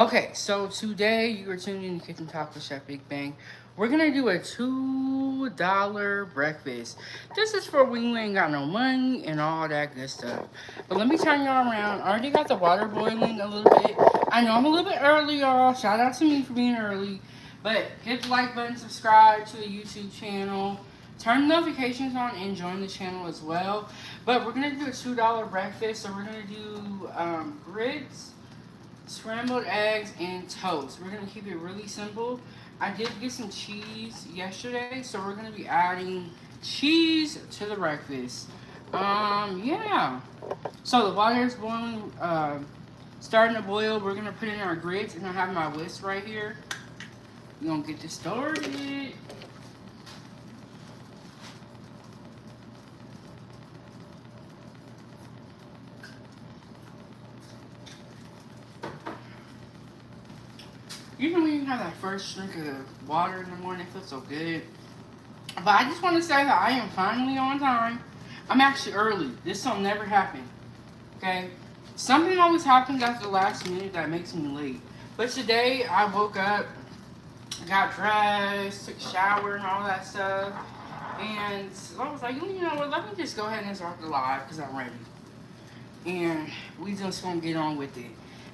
Okay, so today you are tuned in to Kitchen Talk with Chef Big Bang. We're gonna do a $2 breakfast. This is for when you ain't got no money and all that good stuff. But let me turn y'all around. I already got the water boiling a little bit. I know I'm a little bit early, y'all. Shout out to me for being early. But hit the like button, subscribe to the YouTube channel, turn notifications on, and join the channel as well. But we're gonna do a $2 breakfast. So we're gonna do grits, scrambled eggs, and toast. We're gonna keep it really simple. I did get some cheese yesterday, so we're gonna be adding cheese to the breakfast. Yeah. So the water is boiling, starting to boil. We're gonna put in our grits, and I have my whisk right here. We're gonna get this started. Even when you have that first drink of water in the morning, it feels so good. But I just want to say that I am finally on time. I'm actually early. This don't never happen. Okay? Something always happens at the last minute that makes me late. But today I woke up, got dressed, took a shower and all that stuff. And I was like, you know what, let me just go ahead and start the live because I'm ready. And we just gonna get on with it.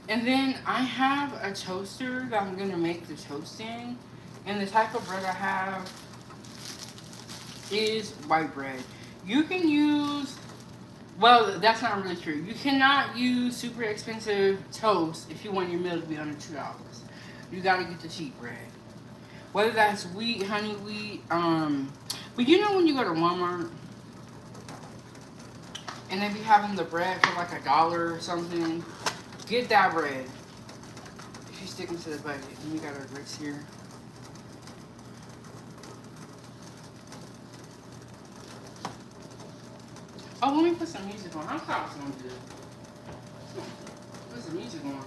And then I have a toaster that I'm gonna make the toast in. And the type of bread I have is white bread. You can use, well, that's not really true. You cannot use super expensive toast if you want your meal to be under $2. You gotta get the cheap bread. Whether that's wheat, honey wheat, but you know when you go to Walmart and they be having the bread for like $1 or something, get that bread. If you sticking to the budget. And we got our grits here. Oh, let me put some music on. I thought I was gonna do it. Put some music on.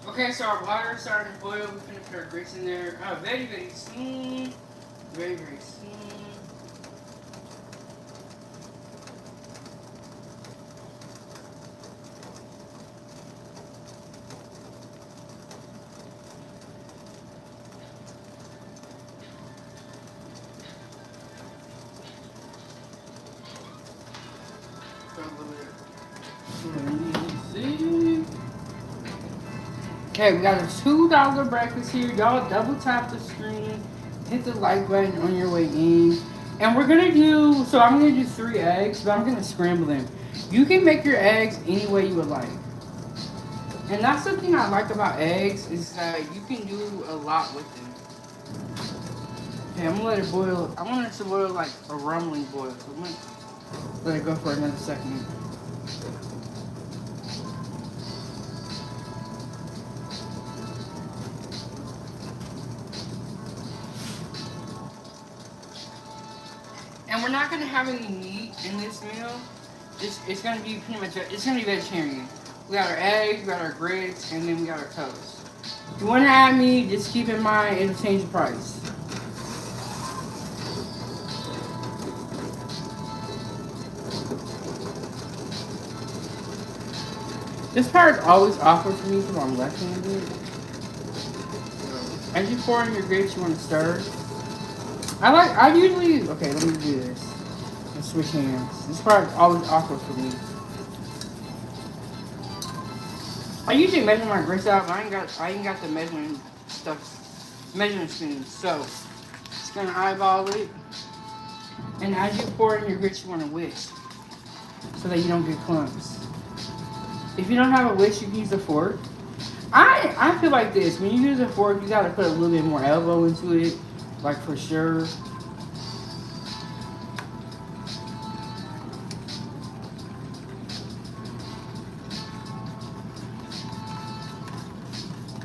Okay, so our water is starting to boil. We're gonna put our grits in there. Very, very soon. Very, very soon. Okay, we got a $2 breakfast here. Y'all double tap the screen, hit the like button on your way in. And we're gonna do, so I'm gonna do 3 eggs, but I'm gonna scramble them. You can make your eggs any way you would like. And that's the thing I like about eggs is that you can do a lot with them. Okay, I'm gonna let it boil. I want it to boil like a rumbling boil. So I'm gonna let it go for another second. And we're not gonna have any meat in this meal. It's gonna be pretty much, it's gonna be vegetarian. We got our eggs, we got our grits, and then we got our toast. If you wanna add meat, just keep in mind it'll change the price. This part is always awkward for me because I'm left-handed. As you pour in your grits, you want to stir. I usually, okay, let me do this. Let's switch hands. This part is always awkward for me. I usually measure my grits out, but I ain't got the measuring spoon. So, just gonna eyeball it. And as you pour in your grits, you want to whisk so that you don't get clumps. If you don't have a whisk, you can use a fork. I feel like this. When you use a fork, you gotta put a little bit more elbow into it, like for sure.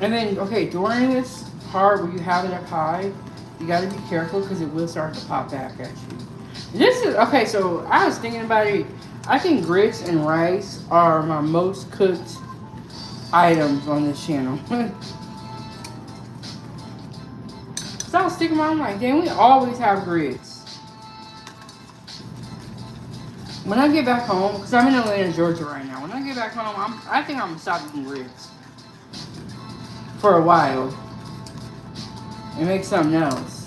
And then, okay, during this part where you have it up high, You gotta be careful because it will start to pop back at you. This is, okay, so I was thinking about it. I think grits and rice are my most cooked items on this channel. So I was thinking about it, I'm like, damn, we always have grits. When I get back home, because I'm in Atlanta, Georgia right now. When I get back home, I think I'm going to stop eating grits. For a while. And make something else.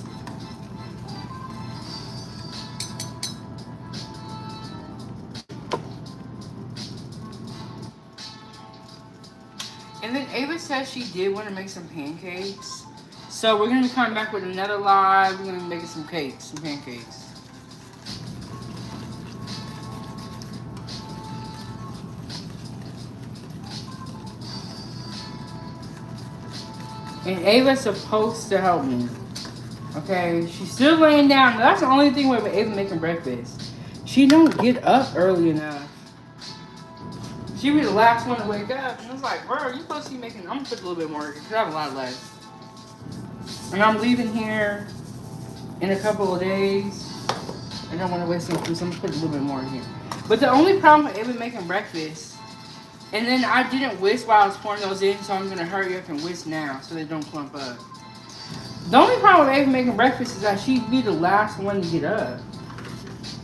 And then Ava said she did want to make some pancakes. So we're going to be coming back with another live. We're going to be making some cakes, some pancakes. And Ava's supposed to help me. Okay? She's still laying down. That's the only thing with Ava making breakfast. She don't get up early enough. She be the last one to wake up. And I was like, bro, you supposed to be making... I'm going to put a little bit more because I have a lot left. And I'm leaving here in a couple of days. I don't want to waste any food, so I'm going to put a little bit more in here. But the only problem with Ava making breakfast... And then I didn't whisk while I was pouring those in, so I'm going to hurry up and whisk now so they don't clump up. The only problem with Ava making breakfast is that she'd be the last one to get up.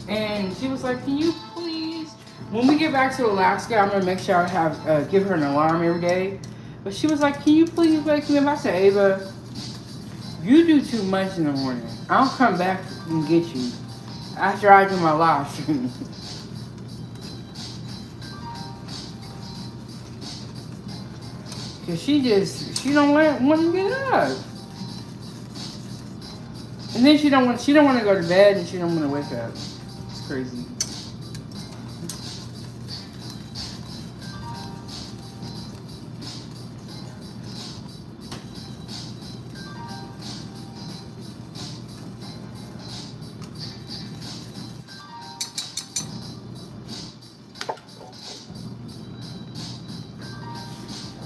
And she was like, can you please? When we get back to Alaska, I'm going to make sure I have give her an alarm every day. But she was like, can you please wake me up? I said, Ava, you do too much in the morning. I'll come back and get you after I do my live stream. Cause she don't want to get up, and then she don't want to go to bed, and she don't want to wake up. It's crazy.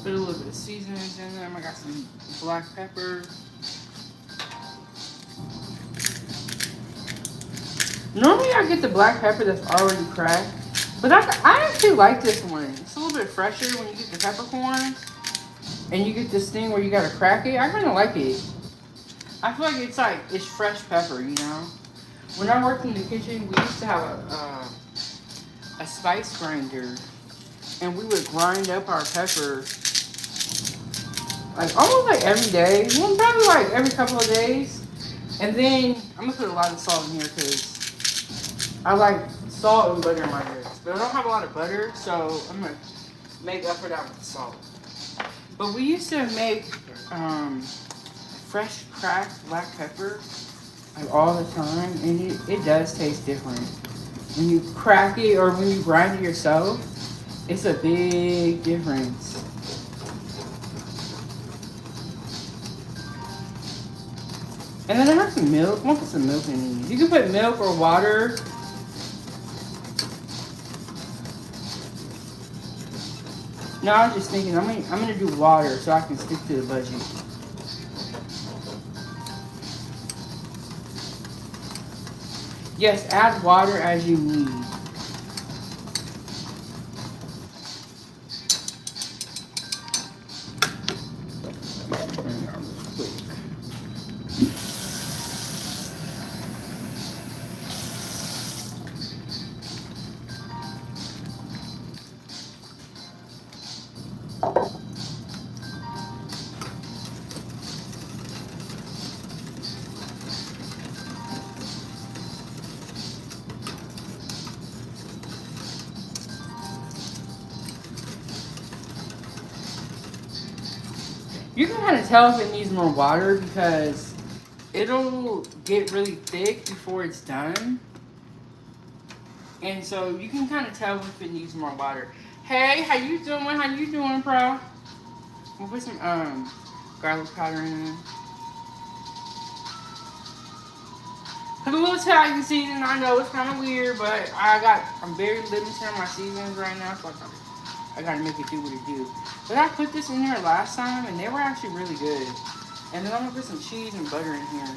Put a little bit of seasonings in them. I got some black pepper. Normally I get the black pepper that's already cracked. But I actually like this one. It's a little bit fresher when you get the peppercorns. And you get this thing where you gotta crack it. I kind of like it. I feel like it's fresh pepper, you know? When I worked in the kitchen, we used to have a spice grinder. And we would grind up our pepper like almost like every day. Well, probably like every couple of days. And then I'm gonna put a lot of salt in here because I like salt and butter in my grits. But I don't have a lot of butter, so I'm gonna make up for that with salt. But we used to make fresh cracked black pepper like all the time, and it does taste different. When you crack it or when you grind it yourself, it's a big difference. And then I have some milk. I'm gonna put some milk in these. You can put milk or water. No, I was just thinking I'm gonna do water so I can stick to the budget. Yes, add water as you need. You can kind of tell if it needs more water because it'll get really thick before it's done. And so you can kind of tell if it needs more water. Hey, how you doing? How you doing, bro? We'll put some garlic powder in there. Put a little Italian seasoning. I know it's kind of weird, but I'm very limited on my seasonings right now, so I gotta make it do what it do. But I put this in here last time, and they were actually really good. And then I'm gonna put some cheese and butter in here.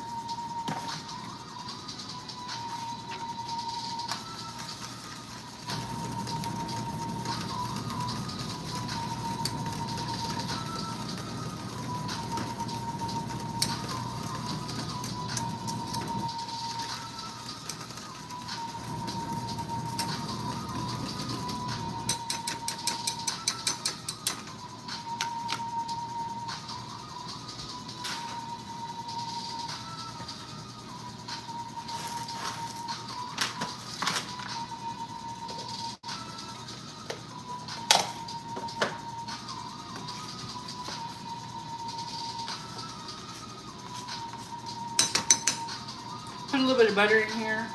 Put a little bit of butter in here.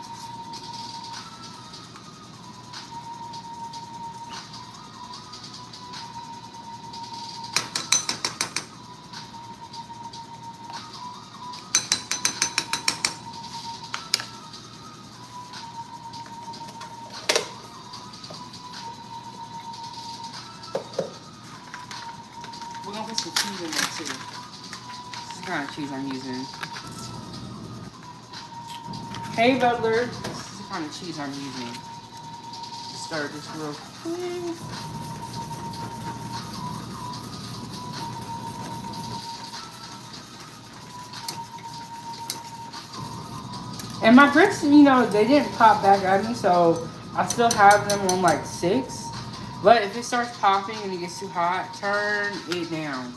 We're gonna put some cheese in there too. This is the kind of cheese I'm using. Hey Butler, this is the kind of cheese I'm using. Let's start this real quick. And my bricks, you know, they didn't pop back at me, so I still have them on like 6. But if it starts popping and it gets too hot, turn it down.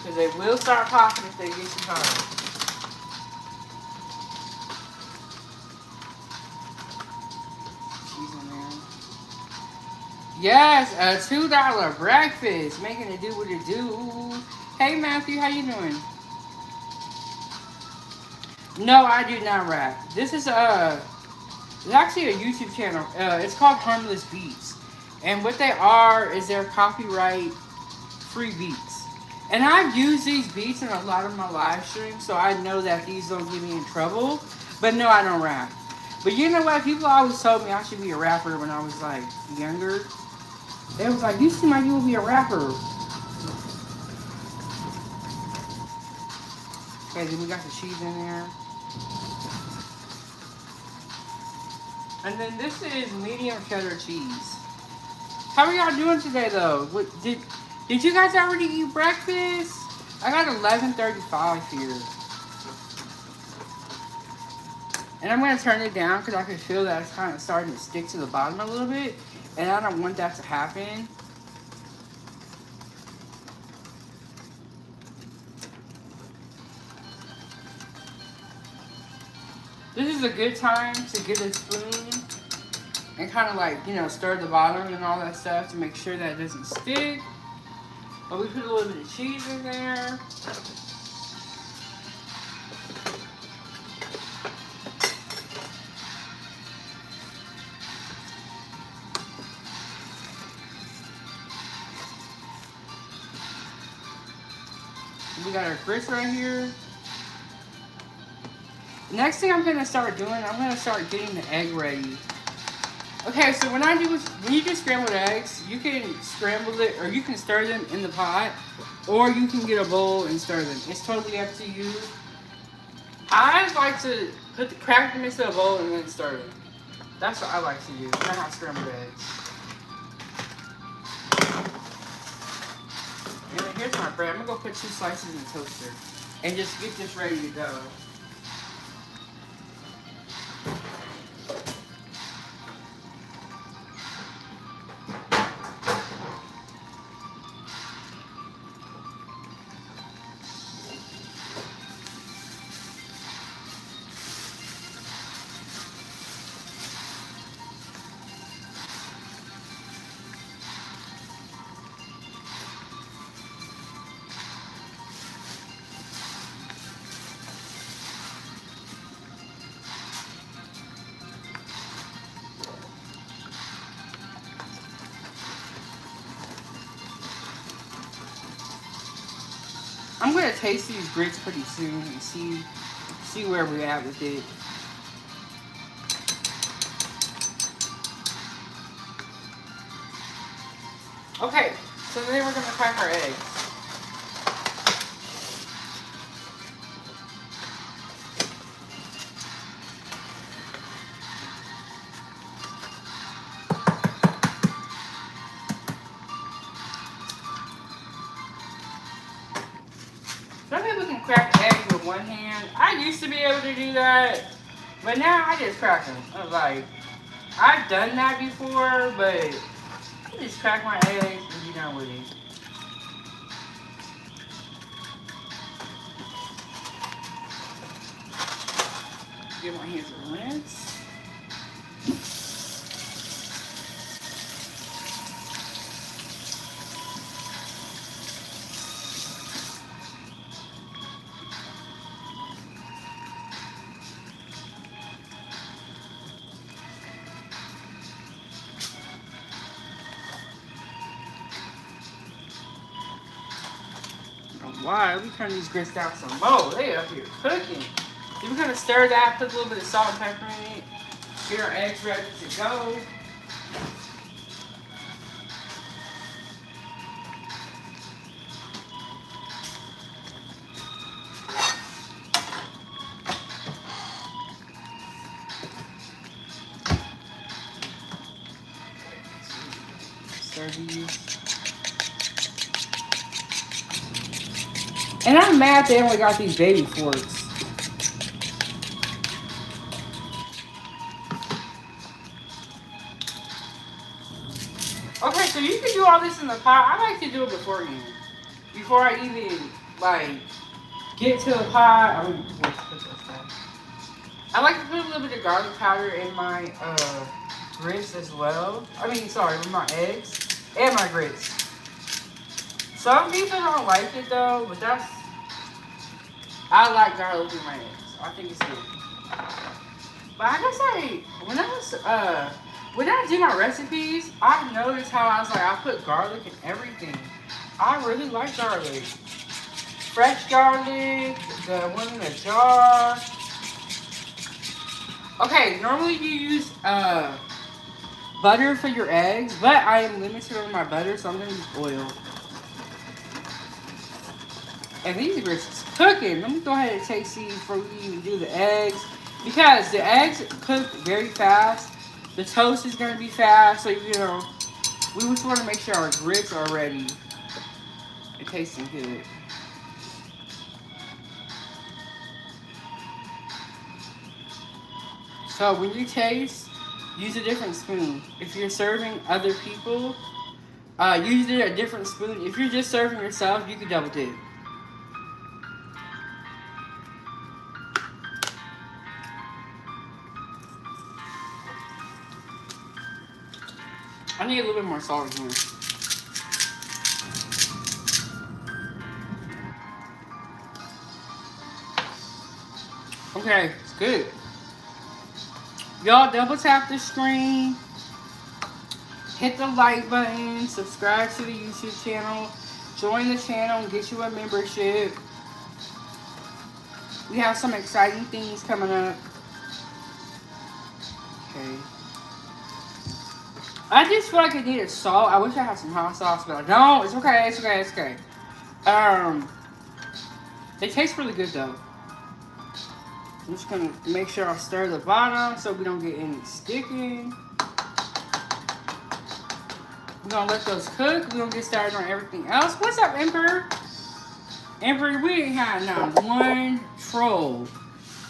Because they will start popping if they get too hot. Cheese in there. Yes, a $2 breakfast. Making it do what it do. Hey Matthew, how you doing? No, I do not rap. This is it's actually a YouTube channel. It's called Harmless Beats. And what they are is they're copyright free beats. And I've used these beats in a lot of my live streams, so I know that these don't get me in trouble. But no, I don't rap. But you know what? People always told me I should be a rapper when I was like younger. They was like, you seem like you would be a rapper. Okay, then we got the cheese in there. And then this is medium cheddar cheese. How are y'all doing today though? What, did you guys already eat breakfast? I got 11:35 here. And I'm going to turn it down because I can feel that it's kind of starting to stick to the bottom a little bit. And I don't want that to happen. This is a good time to get a spoon and kind of like, you know, stir the bottom and all that stuff to make sure that it doesn't stick. But we put a little bit of cheese in there. We got our grits right here. Next thing I'm gonna start doing, I'm gonna start getting the egg ready. Okay, so when you do scrambled eggs, you can scramble it or you can stir them in the pot, or you can get a bowl and stir them. It's totally up to you. I like to crack them into a bowl and then stir them. That's what I like to do. I have scrambled eggs. And then here's my bread. I'm gonna go put 2 slices in the toaster and just get this ready to go. I'm gonna taste these grits pretty soon and see where we're at with it. Okay, so then we're gonna crack our eggs. Some people can crack eggs with one hand. I used to be able to do that, but now I just crack them. I'm like, I've done that before, but I just crack my eggs and be done with it. Give my hands a rinse. why. Let me turn these grits down some more. They up here cooking. Then we're gonna stir that, put a little bit of salt and pepper in it. Get our eggs ready to go. Stir these. And I'm mad they only got these baby forks. Okay, so you can do all this in the pot. I like to do it beforehand. Before I even, like, get to the pot. I like to put a little bit of garlic powder in my grits as well. I mean, sorry, with my eggs and my grits. Some people don't like it though, but I like garlic in my eggs. I think it's good. But I guess when I do my recipes, I noticed how I was like, I put garlic in everything. I really like garlic. Fresh garlic, the one in the jar. Okay, normally you use butter for your eggs, but I am limited on my butter, so I'm gonna use oil. And these grits is cooking. Let me go ahead and taste these before we even do the eggs. Because the eggs cook very fast. The toast is going to be fast. So, you know, we just want to make sure our grits are ready and tasting good. So, when you taste, use a different spoon. If you're serving other people, use a different spoon. If you're just serving yourself, you can double dip. I need a little bit more salt in here. Okay, it's good. Y'all double tap the screen. Hit the like button. Subscribe to the YouTube channel. Join the channel and get you a membership. We have some exciting things coming up. Okay. I just feel like I needed salt. I wish I had some hot sauce, but I don't. It's okay. It's okay. It's okay. They taste really good though. I'm just gonna make sure I stir the bottom so we don't get any sticking. We're gonna let those cook. We're gonna get started on everything else. What's up, Emperor? Emperor, we ain't had not one troll.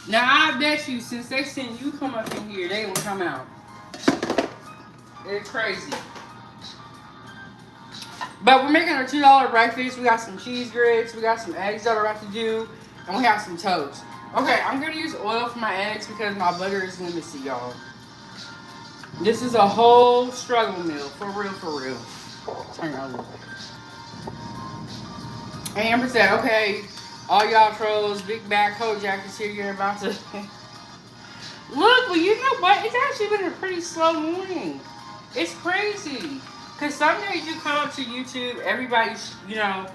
Now I bet you, since they seen you come up in here, they will come out. It's crazy. But we're making our $2 breakfast. We got some cheese grits. We got some eggs that we're about to do. And we have some toast. Okay, I'm going to use oil for my eggs because my butter is limited, y'all. This is a whole struggle meal. For real, for real. Turn it over. And Amber said, okay, all y'all trolls, Big Bad Kojak is here. You're about to... Look, well, you know what? It's actually been a pretty slow morning. It's crazy. Because some days you come up to YouTube, everybody's, you know,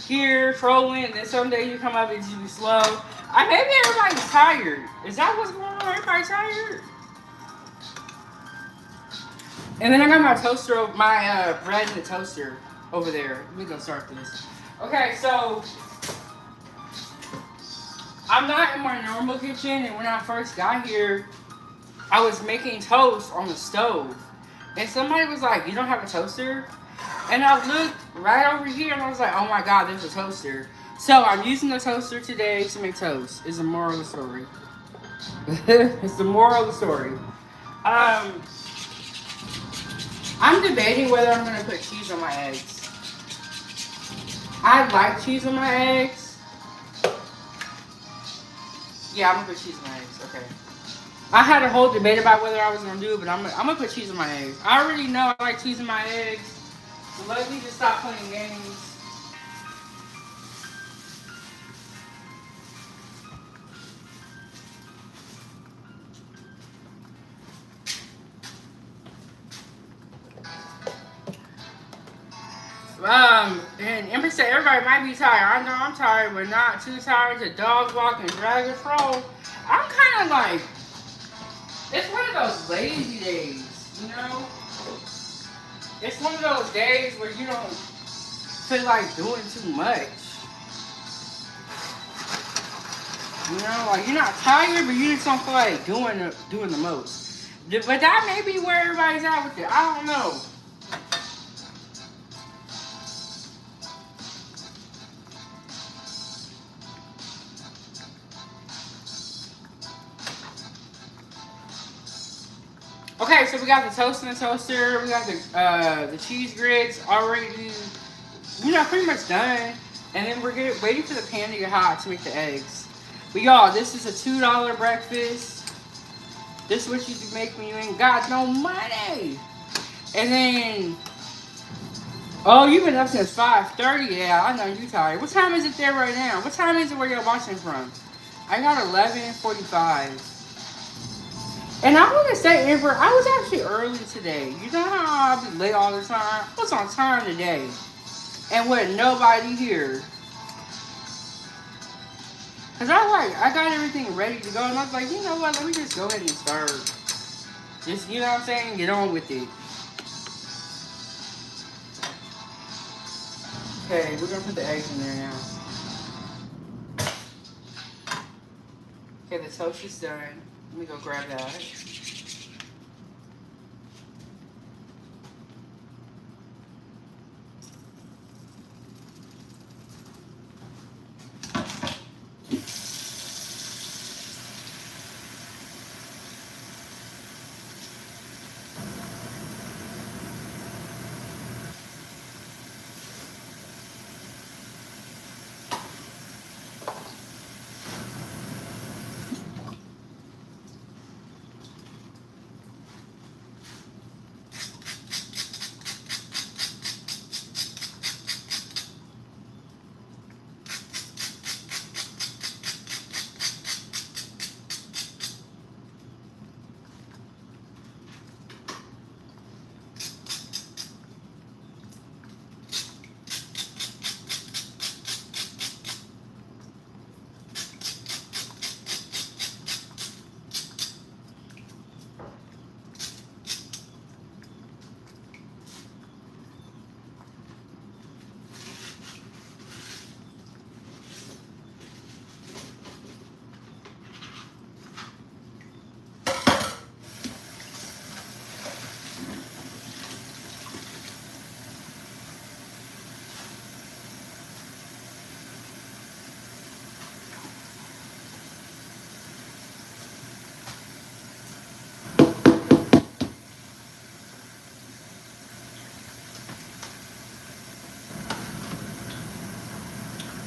here trolling, and then some days you come up and you be slow. Maybe everybody's tired. Is that what's going on? Everybody's tired? And then I got my toaster, my bread in the toaster over there. Let me go start this. Okay, so I'm not in my normal kitchen, and when I first got here, I was making toast on the stove. And somebody was like, you don't have a toaster? And I looked right over here and I was like, oh my God, there's a toaster. So I'm using the toaster today to make toast, is the moral of the story. It's the moral of the story. I'm debating whether I'm going to put cheese on my eggs. I like cheese on my eggs. Yeah, I'm going to put cheese on my eggs, okay. I had a whole debate about whether I was going to do it, but I'm going to put cheese on my eggs. I already know I like cheese on my eggs. So let me just stop playing games. And Empress said everybody might be tired. I know I'm tired, but not too tired to dog walk and drag a troll. I'm kind of like, it's one of those lazy days, you know? It's one of those days where you don't feel like doing too much. You know, like you're not tired, but you just don't feel like doing the most. But that may be where everybody's at with it. I don't know. Okay, so we got the toast in the toaster. We got the cheese grits already, you know, pretty much done. And then we're waiting for the pan to get hot to make the eggs. But y'all, this is a $2 breakfast. This is what you can make when you ain't got no money. And then, oh, you've been up since 5:30. Yeah, I know you tired. What time is it there right now? What time is it where you're watching from? I got 11:45. And I want to say, Amber, I was actually early today. You know how I be late all the time? I was on time today. And with nobody here. Because I got everything ready to go. And I was like, you know what? Let me just go ahead and start. Just, you know what I'm saying? Get on with it. Okay, we're going to put the eggs in there now. Okay, the toast is done. Let me go grab that.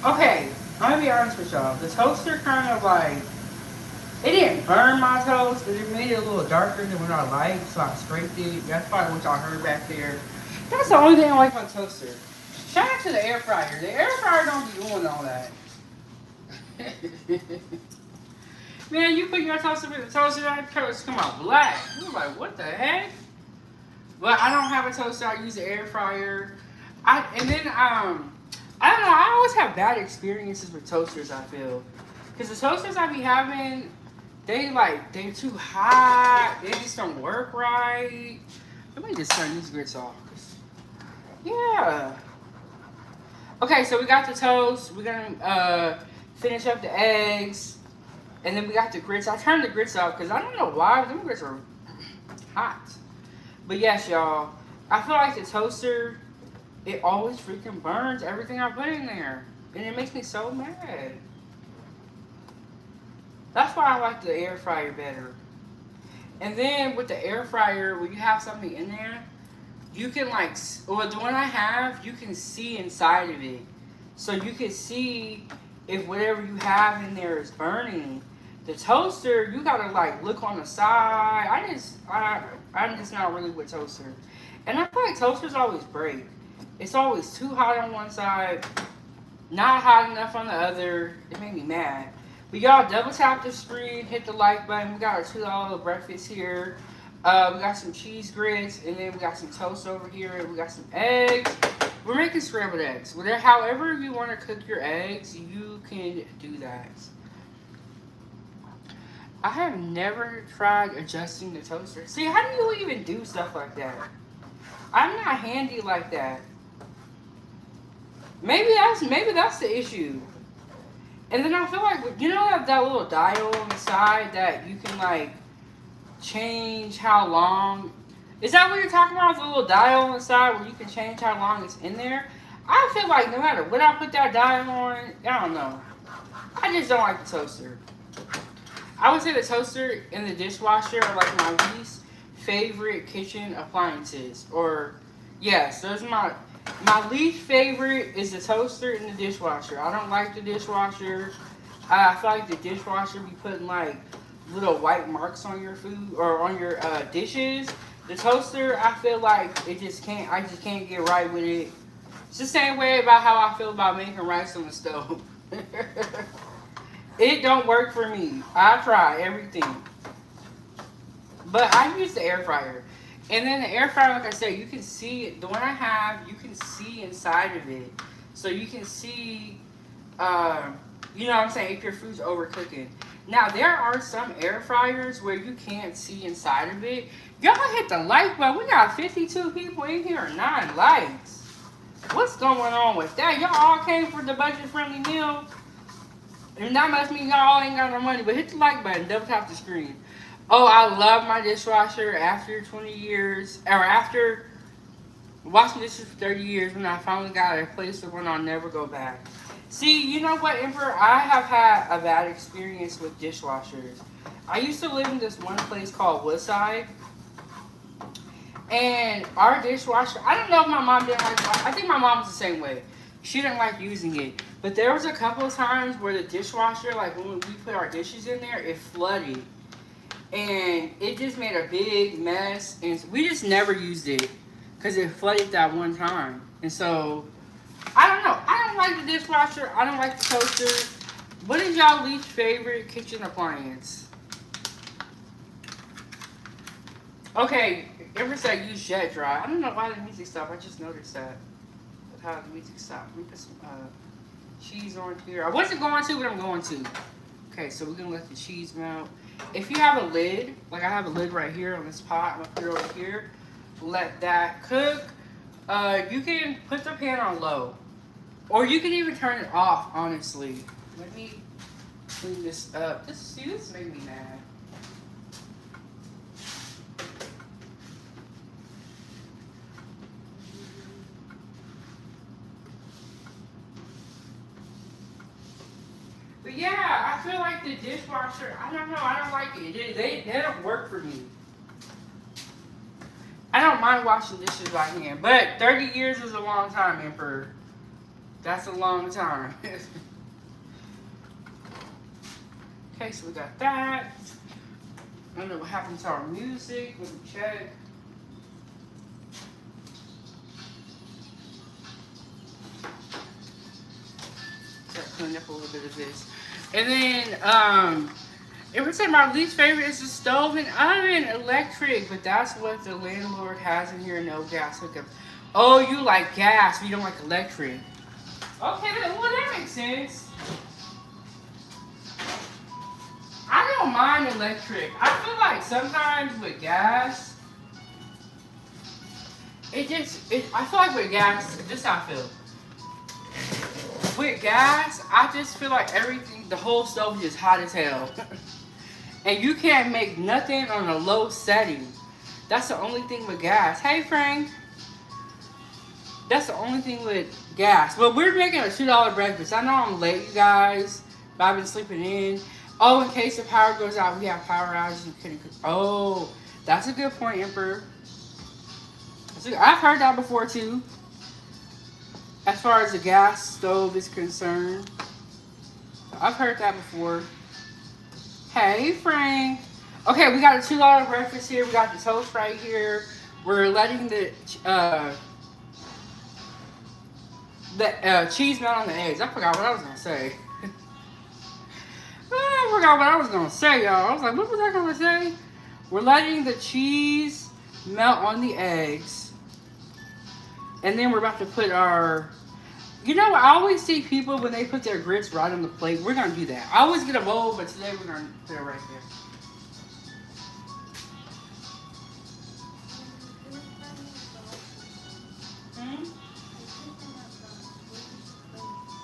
Okay, I'm gonna be honest with y'all. The toaster kind of like, it didn't burn my toast, but it made it a little darker than what I like, so I scraped it. That's probably what y'all heard back there. That's the only thing I like about toaster. Shout out to the air fryer. The air fryer don't be doing all that. Man, you put your toaster in the toaster, that toast come out black. You're like, what the heck? But I don't have a toaster. I use the air fryer. I don't know, I always have bad experiences with toasters, I feel. Because the toasters I be having, they're too hot. They just don't work right. Let me just turn these grits off. Yeah. Okay, so we got the toast. We're going to finish up the eggs. And then we got the grits. I turned the grits off because I don't know why, but them grits are hot. But yes, y'all, I feel like the toaster, it always freaking burns everything I put in there. And it makes me so mad. That's why I like the air fryer better. And then with the air fryer, when you have something in there, you can the one I have, you can see inside of it. So you can see if whatever you have in there is burning. The toaster, you gotta look on the side. I'm just not really with toaster. And I feel like toasters always break. It's always too hot on one side, not hot enough on the other. It made me mad. But y'all double tap the screen, hit the like button. We got our $2 breakfast here. We got some cheese grits, and then we got some toast over here. We got some eggs. We're making scrambled eggs. However you want to cook your eggs, you can do that. I have never tried adjusting the toaster. See, how do you even do stuff like that? I'm not handy like that. Maybe that's the issue. And then I feel like, you know that little dial on the side that you can like change how long. Is that what you're talking about? The little dial on the side where you can change how long it's in there? I feel like no matter what I put that dial on, I don't know. I just don't like the toaster. I would say the toaster and the dishwasher are like my least favorite kitchen appliances. Or, yes, those are my least favorite is the toaster and the dishwasher. I don't like the dishwasher. I feel like the dishwasher be putting like little white marks on your food or on your dishes. The toaster, I feel like I just can't get right with it. It's the same way about how I feel about making rice on the stove. It don't work for me. I try everything. But I use the air fryer. And then the air fryer, like I said, you can see, the one I have, you can see inside of it. So you can see, you know what I'm saying, if your food's overcooking. Now, there are some air fryers where you can't see inside of it. Y'all hit the like button. We got 52 people in here, 9 likes. What's going on with that? Y'all all came for the budget-friendly meal. And that must mean y'all ain't got no money, but hit the like button, double tap the screen. Oh, I love my dishwasher after 20 years, or after washing dishes for 30 years when I finally got a place where I'll never go back. See, you know what, Emperor? I have had a bad experience with dishwashers. I used to live in this one place called Woodside, and our dishwasher, I don't know if my mom didn't like, I think my mom was the same way. She didn't like using it. But there was a couple of times where the dishwasher, like when we put our dishes in there, it flooded. And it just made a big mess. And we just never used it because it flooded that one time. And so, I don't know. I don't like the dishwasher. I don't like the toaster. What is y'all least favorite kitchen appliance? Okay, ever said use jet dry. I don't know why the music stopped. I just noticed that. How the music stopped. Let me put some cheese on here. I wasn't going to, but I'm going to. Okay, so we're gonna let the cheese melt. If you have a lid, like I have a lid right here on this pot, I'm gonna put it over here. Let that cook. You can put the pan on low, or you can even turn it off. Honestly, let me clean this up. This made me mad. But yeah, I feel like the dishwasher, I don't know, I don't like it. They don't work for me. I don't mind washing dishes by hand, but 30 years is a long time, Emperor. That's a long time. Okay, so we got that. I don't know what happened to our music. Let me check. Clean up a little bit of this. And then, it would say my least favorite is the stove and oven, electric, but that's what the landlord has in here, no gas hookup. Oh, you like gas, but you don't like electric. Okay, well, that makes sense. I don't mind electric. I feel like sometimes with gas, I feel like with gas, this is how I feel. With gas, I just feel like everything, the whole stove is just hot as hell. And you can't make nothing on a low setting. That's the only thing with gas. Hey, Frank. That's the only thing with gas. But we're making a $2 breakfast. I know I'm late, you guys, but I've been sleeping in. Oh, in case the power goes out, we have power outages. Oh, that's a good point, Emperor. I've heard that before, too. As far as the gas stove is concerned. I've heard that before. Hey, Frank. Okay, we got a $2 breakfast here. We got the toast right here. We're letting the cheese melt on the eggs. I forgot what I was going to say. I forgot what I was going to say, y'all. I was like, what was I going to say? We're letting the cheese melt on the eggs. And then we're about to put our... You know, I always see people when they put their grits right on the plate. We're going to do that. I always get a bowl, but today we're going to put it right there. Hmm?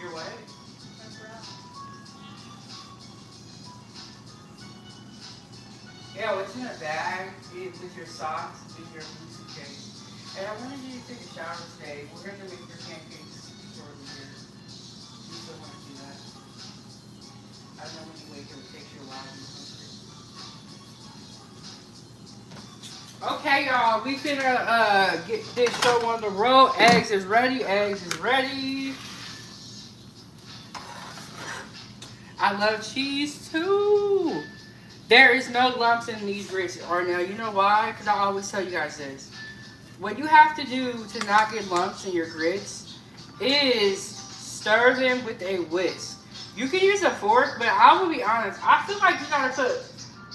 Your what? Yeah, it's in a bag with your socks and your blue suitcase. And I wanted you to take a shower today. We're going to make your pancakes before we do. You still want to do that? I know when you wake up, it takes you a while to be hungry. Okay, y'all, we finna get this show on the road. Eggs is ready. Eggs is ready. I love cheese too. There is no lumps in these grits right now. You know why? Because I always tell you guys this. What you have to do to not get lumps in your grits is stir them with a whisk. You can use a fork, but I will be honest. I feel like you gotta put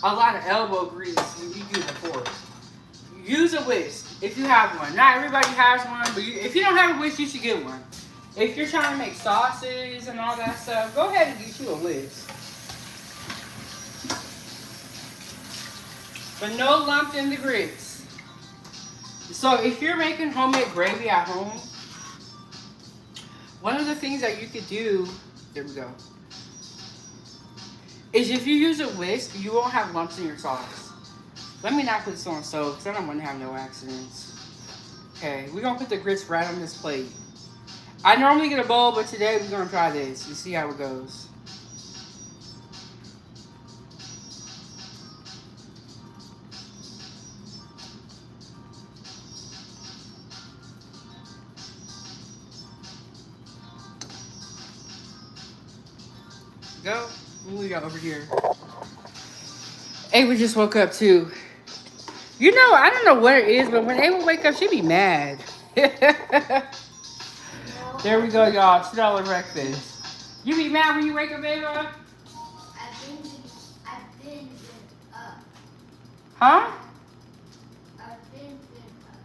a lot of elbow grease when you use a fork. Use a whisk if you have one. Not everybody has one, but if you don't have a whisk, you should get one. If you're trying to make sauces and all that stuff, go ahead and get you a whisk. But no lumps in the grits. So if you're making homemade gravy at home, one of the things that you could do, there we go, is if you use a whisk, you won't have lumps in your sauce. Let me not put this on stove because I don't want to have no accidents. Okay, we're going to put the grits right on this plate. I normally get a bowl, but today we're going to try this and see how it goes. Go. What we got over here? Ava just woke up too. You know, I don't know what it is, but when Ava wake up, she be mad. There we go, y'all. $2 breakfast. You be mad when you wake up, Ava? I've been up. Huh? I've been up.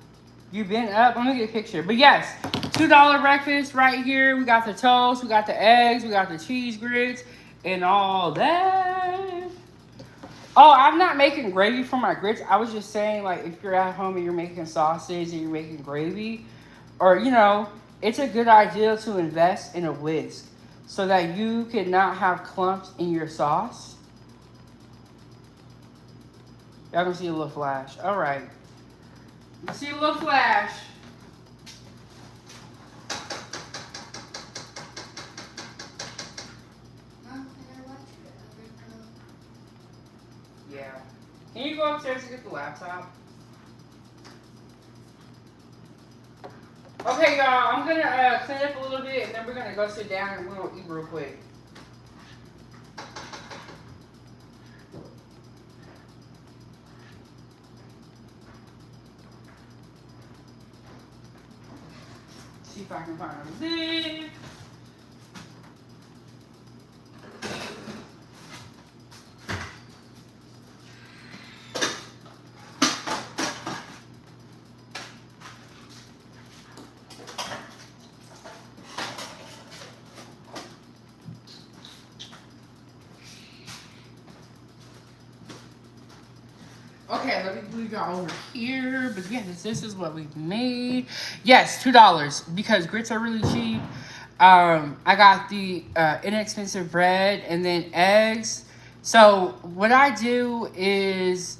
You been up? Let me get a picture. But yes, $2 breakfast right here. We got the toast, we got the eggs, we got the cheese grits, and all that. Oh, I'm not making gravy for my grits. I was just saying, like, if you're at home and you're making sausage and you're making gravy, or, you know, it's a good idea to invest in a whisk so that you can not have clumps in your sauce. Y'all gonna see a little flash. All right. You see a little flash. Yeah. Can you go upstairs and get the laptop? Okay, y'all. I'm going to clean up a little bit, and then we're going to go sit down and we're going to eat real quick. See if I can find a lid. Okay, let me move y'all over here. But yes, this is what we made. Yes, $2 because grits are really cheap. I got the inexpensive bread and then eggs. So what I do is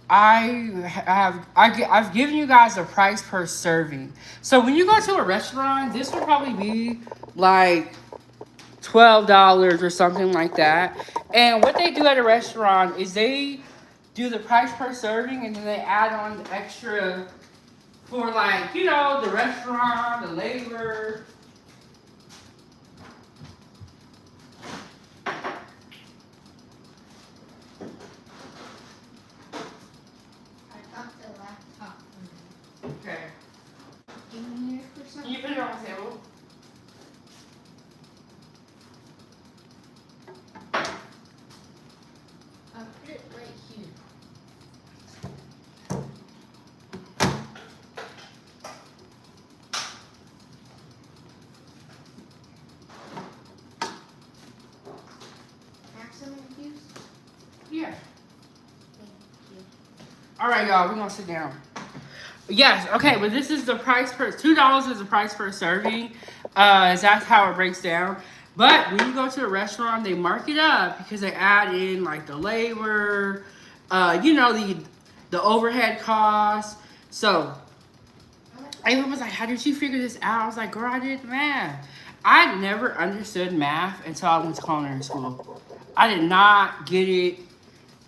I've given you guys a price per serving. So when you go to a restaurant, this would probably be like $12 or something like that. And what they do at a restaurant is they do the price per serving and then they add on the extra for, like, you know, the restaurant, the labor. I got the laptop. Okay. Can you put it on the table? I'll put it right here. All right, y'all, we're gonna sit down. Yes, okay, but this is the price per $2 is the price per serving. That's how it breaks down. But when you go to a restaurant, they mark it up because they add in like the labor, the overhead costs. So everyone was like, "How did you figure this out?" I was like, "Girl, I did math." I never understood math until I went to culinary school. I did not get it.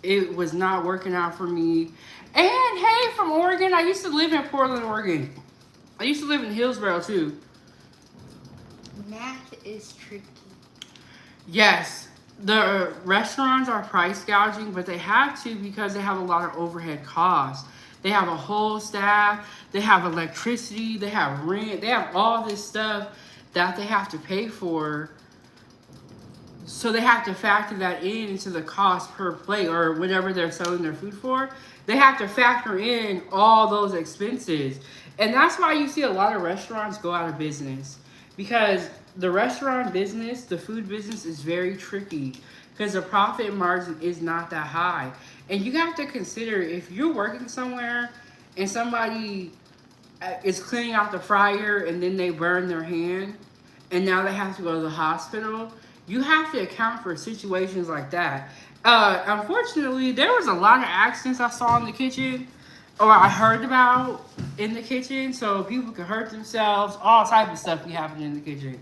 It was not working out for me. And hey, from Oregon, I used to live in Portland, Oregon. I used to live in Hillsboro too. Math is tricky. Yes, the restaurants are price gouging, but they have to because they have a lot of overhead costs. They have a whole staff, they have electricity, they have rent, they have all this stuff that they have to pay for. So they have to factor that into the cost per plate or whatever they're selling their food for. They have to factor in all those expenses. And that's why you see a lot of restaurants go out of business. Because the restaurant business, the food business is very tricky. Because the profit margin is not that high. And you have to consider if you're working somewhere and somebody is cleaning out the fryer and then they burn their hand and now they have to go to the hospital. You have to account for situations like that. Unfortunately, there was a lot of accidents I saw in the kitchen, or I heard about in the kitchen, so people could hurt themselves. All type of stuff be happening in the kitchen.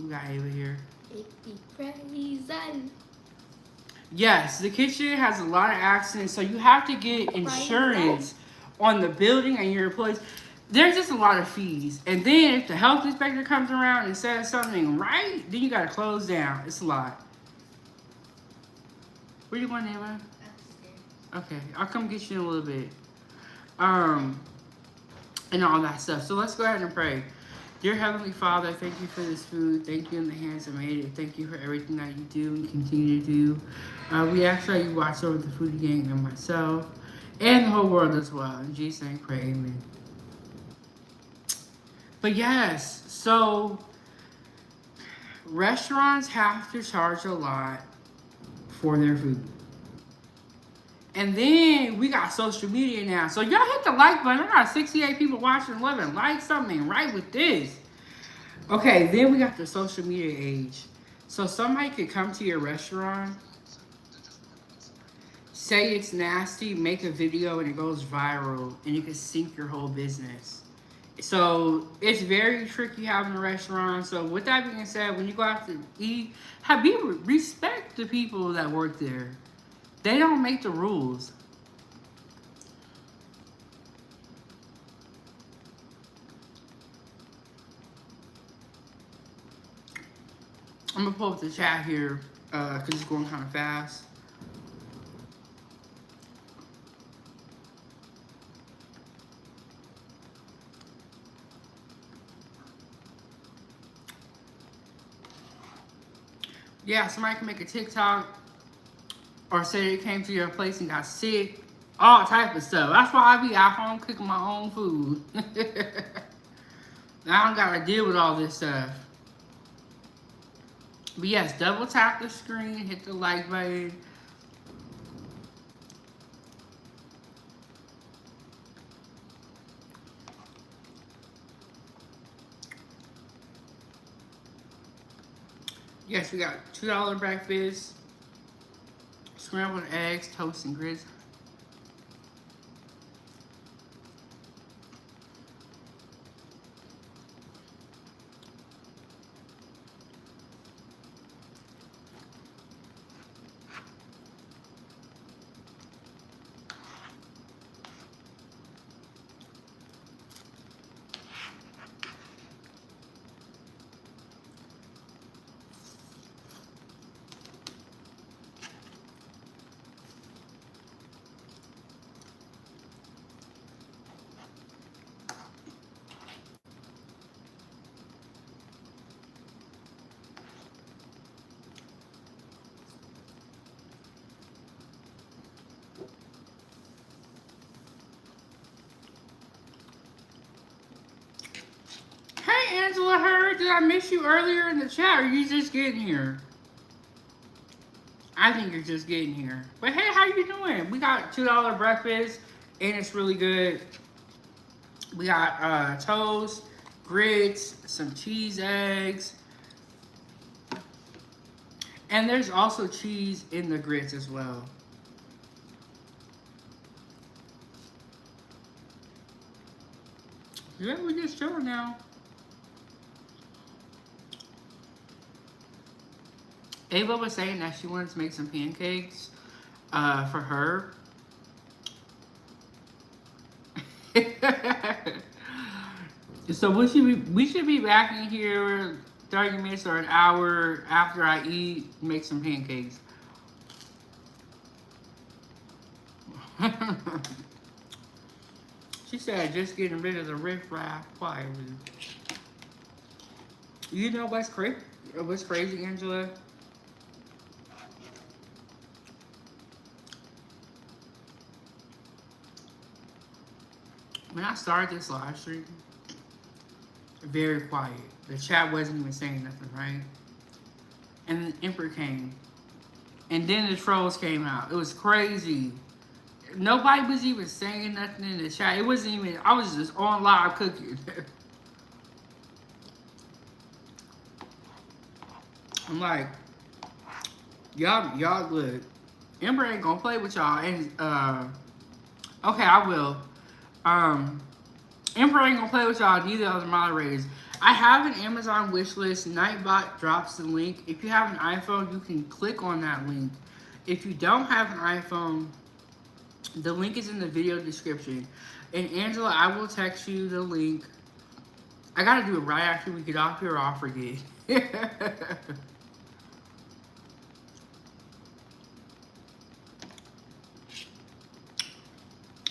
We got Ava here. Yes, the kitchen has a lot of accidents, so you have to get insurance on the building and your employees. There's just a lot of fees. And then if the health inspector comes around and says something right, then you gotta close down. It's a lot. Where you going, Emma? Okay, I'll come get you in a little bit. And all that stuff. So let's go ahead and pray. Dear Heavenly Father, thank you for this food. Thank you in the hands that made it. Thank you for everything that you do and continue to do. We ask that you watch over the food gang and myself and the whole world as well. In Jesus' name, pray, amen. But yes, so restaurants have to charge a lot for their food. And then we got social media now. So y'all hit the like button. I got 68 people watching 11. Like something right with this. Okay, then we got the social media age. So somebody could come to your restaurant, say it's nasty, make a video, and it goes viral, and you can sink your whole business. So it's very tricky having a restaurant. So with that being said, when you go out to eat, respect the people that work there. They don't make the rules. I'm gonna pull up the chat here because it's going kind of fast. Yeah, somebody can make a TikTok or say they came to your place and got sick. All type of stuff. That's why I be at home cooking my own food. I don't gotta deal with all this stuff. But yes, double tap the screen, hit the like button. Yes, we got $2 breakfast, scrambled eggs, toast, and grits. Hey, Angela Hurd, did I miss you earlier in the chat, or are you just getting here? I think you're just getting here. But hey, how you doing? We got $2 breakfast, and it's really good. We got toast, grits, some cheese eggs, and there's also cheese in the grits as well. Yeah, we just chilling now. Ava was saying that she wanted to make some pancakes for her. So we should be back in here 30 minutes or an hour after I eat, make some pancakes. She said just getting rid of the riffraff quietly. You know what's crazy, Angela? When I started this live stream, very quiet. The chat wasn't even saying nothing, right? And the Emperor came. And then the trolls came out. It was crazy. Nobody was even saying nothing in the chat. It wasn't even, I was just on live cooking. I'm like, y'all good. Ember ain't gonna play with y'all. And okay, I will. Emperor ain't gonna play with y'all, neither of the moderators. I have an Amazon wish list. Nightbot drops the link. If you have an iPhone, you can click on that link. If you don't have an iPhone, the link is in the video description. And Angela, I will text you the link. I gotta do it right after we get off here or I'll forget.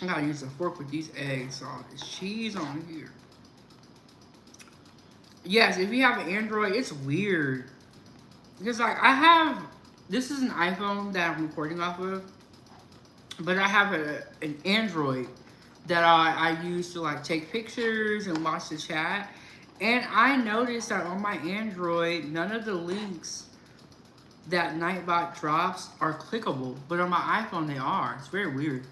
I gotta use a fork with these eggs. All this cheese on here. Yes, if you have an Android, it's weird. Because like this is an iPhone that I'm recording off of. But I have an Android that I use to like take pictures and watch the chat. And I noticed that on my Android, none of the links that Nightbot drops are clickable. But on my iPhone, they are. It's very weird.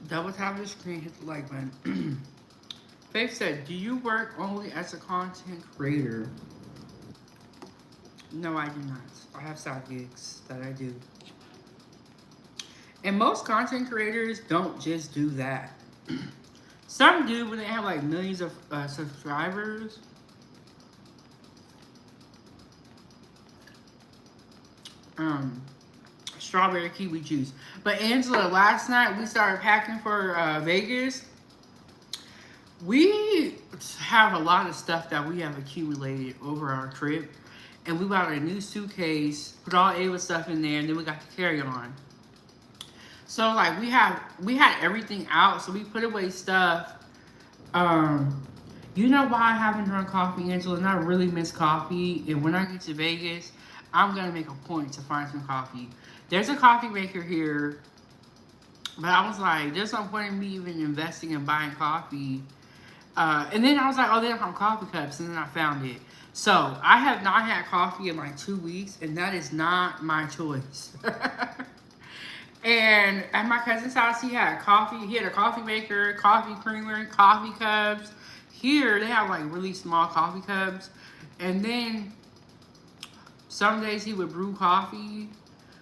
Double tap the screen, hit the like button. Faith said, do you work only as a content creator? No, I do not. I have side gigs that I do. And most content creators don't just do that. Some do when they have like millions of subscribers. Strawberry kiwi juice. But Angela, last night we started packing for Vegas. We have a lot of stuff that we have accumulated over our trip. And we bought a new suitcase, put all Ava's stuff in there, and then we got to carry on. So like we had everything out, so we put away stuff. You know why I haven't drunk coffee, Angela? And I really miss coffee. And when I get to Vegas, I'm gonna make a point to find some coffee. There's a coffee maker here, but I was like, there's no point in me even investing in buying coffee. And then I was like, oh, they don't have coffee cups, and then I found it. So I have not had coffee in like 2 weeks, and that is not my choice. And at my cousin's house, he had coffee. He had a coffee maker, coffee creamer, coffee cups. Here, they have like really small coffee cups. And then some days he would brew coffee.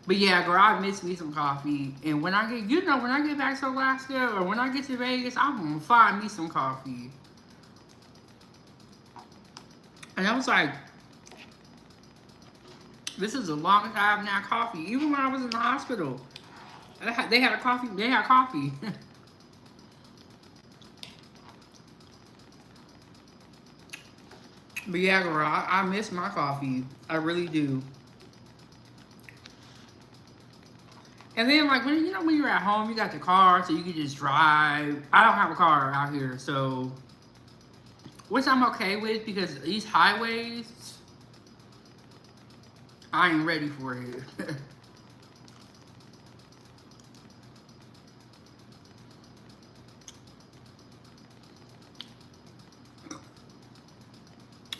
But yeah, girl, I miss me some coffee. And when I get back to Alaska or when I get to Vegas, I'm gonna find me some coffee. And I was like, this is the longest I haven't had coffee. Even when I was in the hospital, they had coffee. But yeah, girl, I miss my coffee. I really do. And then, like, when you're at home, you got the car, so you can just drive. I don't have a car out here, so, which I'm okay with, because these highways, I ain't ready for it.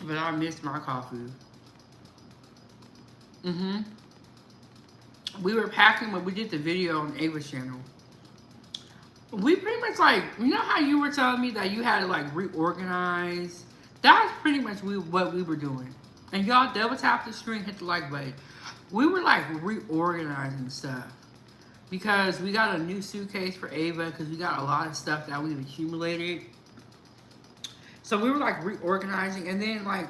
But I missed my coffee. We were packing when we did the video on Ava's channel. We pretty much like, you know how you were telling me that you had to like reorganize? That's pretty much what we were doing. And y'all double tap the screen, hit the like button. We were like reorganizing stuff. Because we got a new suitcase for Ava because we got a lot of stuff that we've accumulated. So we were like reorganizing, and then like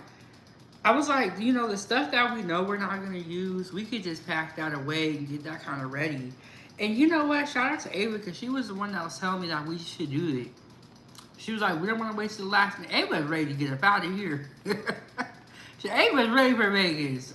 I was like, you know, the stuff that we know we're not gonna use, we could just pack that away and get that kind of ready. And you know what? Shout out to Ava because she was the one that was telling me that we should do it. She was like, we don't want to waste the last. And Ava's ready to get up out of here. Ava's ready for Vegas.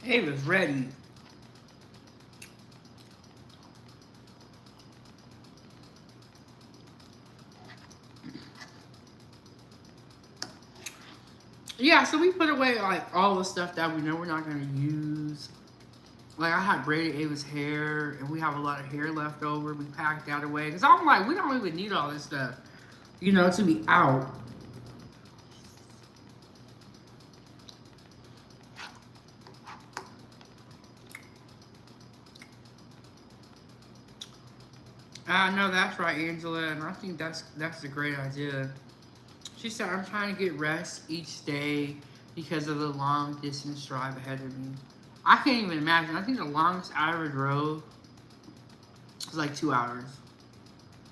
Ava's ready. Yeah, so we put away like all the stuff that we know we're not gonna use. Like I had braided Ava's hair, and we have a lot of hair left over. We packed that away because I'm like, we don't even need all this stuff, you know, to be out. I know that's right, Angela, and I think that's a great idea. She said, I'm trying to get rest each day because of the long distance drive ahead of me. I can't even imagine. I think the longest I ever drove was like 2 hours.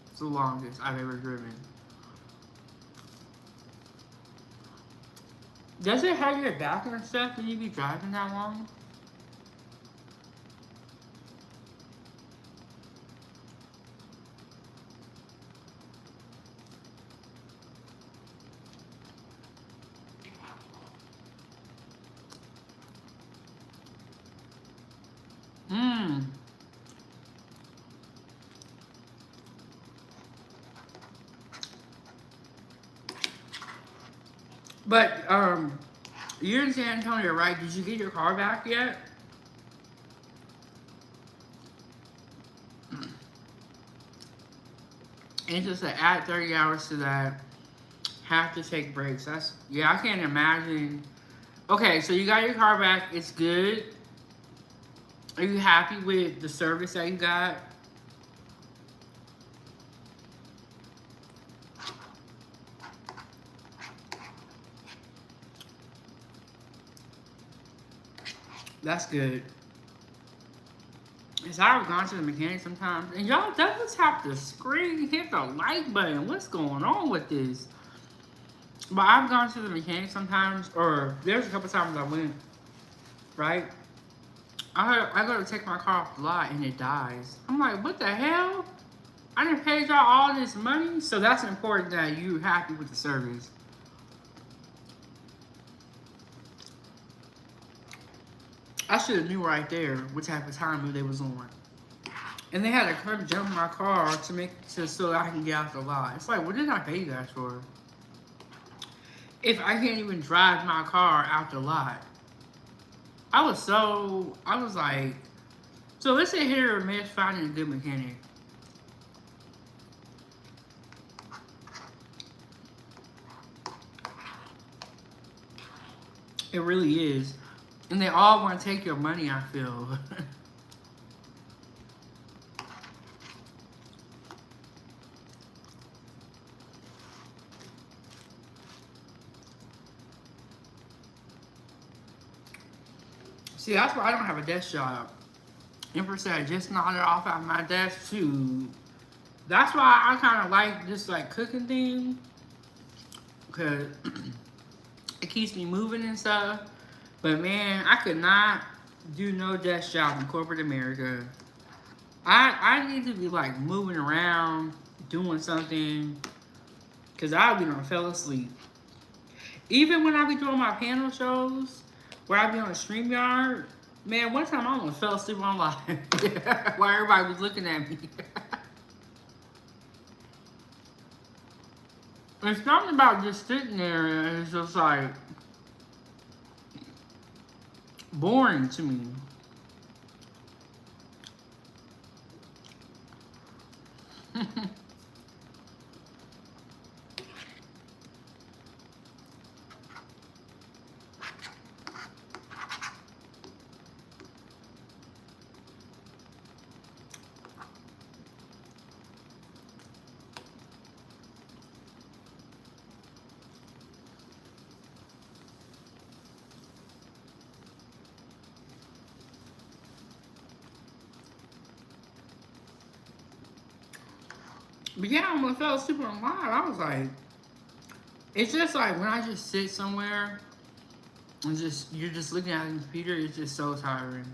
It's the longest I've ever driven. Does it hurt your back and stuff when you be driving that long? But, you're in San Antonio, right? Did you get your car back yet? And just to add 30 hours to that, have to take breaks. That's, yeah, I can't imagine. Okay, so you got your car back. It's good. Are you happy with the service that you got? That's good. Cause I've gone to the mechanic sometimes, and y'all double tap the screen, hit the like button. What's going on with this? But I've gone to the mechanic sometimes, or there's a couple times I went, right? I go to take my car off the lot and it dies. I'm like, what the hell? I didn't pay y'all all this money. So that's important that you're happy with the service. I should have knew right there what type of timer they was on. And they had to come jump my car so I can get out the lot. It's like, what did I pay you guys for? If I can't even drive my car out the lot. I was like, so let's say hit or miss finding a good mechanic. It really is. And they all want to take your money, I feel. See, that's why I don't have a desk job. Empress said, just nodded off at my desk too. That's why I kind of like this like cooking thing. Because it keeps me moving and stuff. But man, I could not do no desk job in corporate America. I need to be like moving around, doing something. Because I'll be done fell asleep. Even when I be doing my panel shows, where I be on a StreamYard, man, one time I almost fell asleep on live. While everybody was looking at me. It's something about just sitting there and it's just like, boring to me. But yeah, when I fell asleep on live, I was like, it's just like when I just sit somewhere and just you're just looking at the computer, it's just so tiring.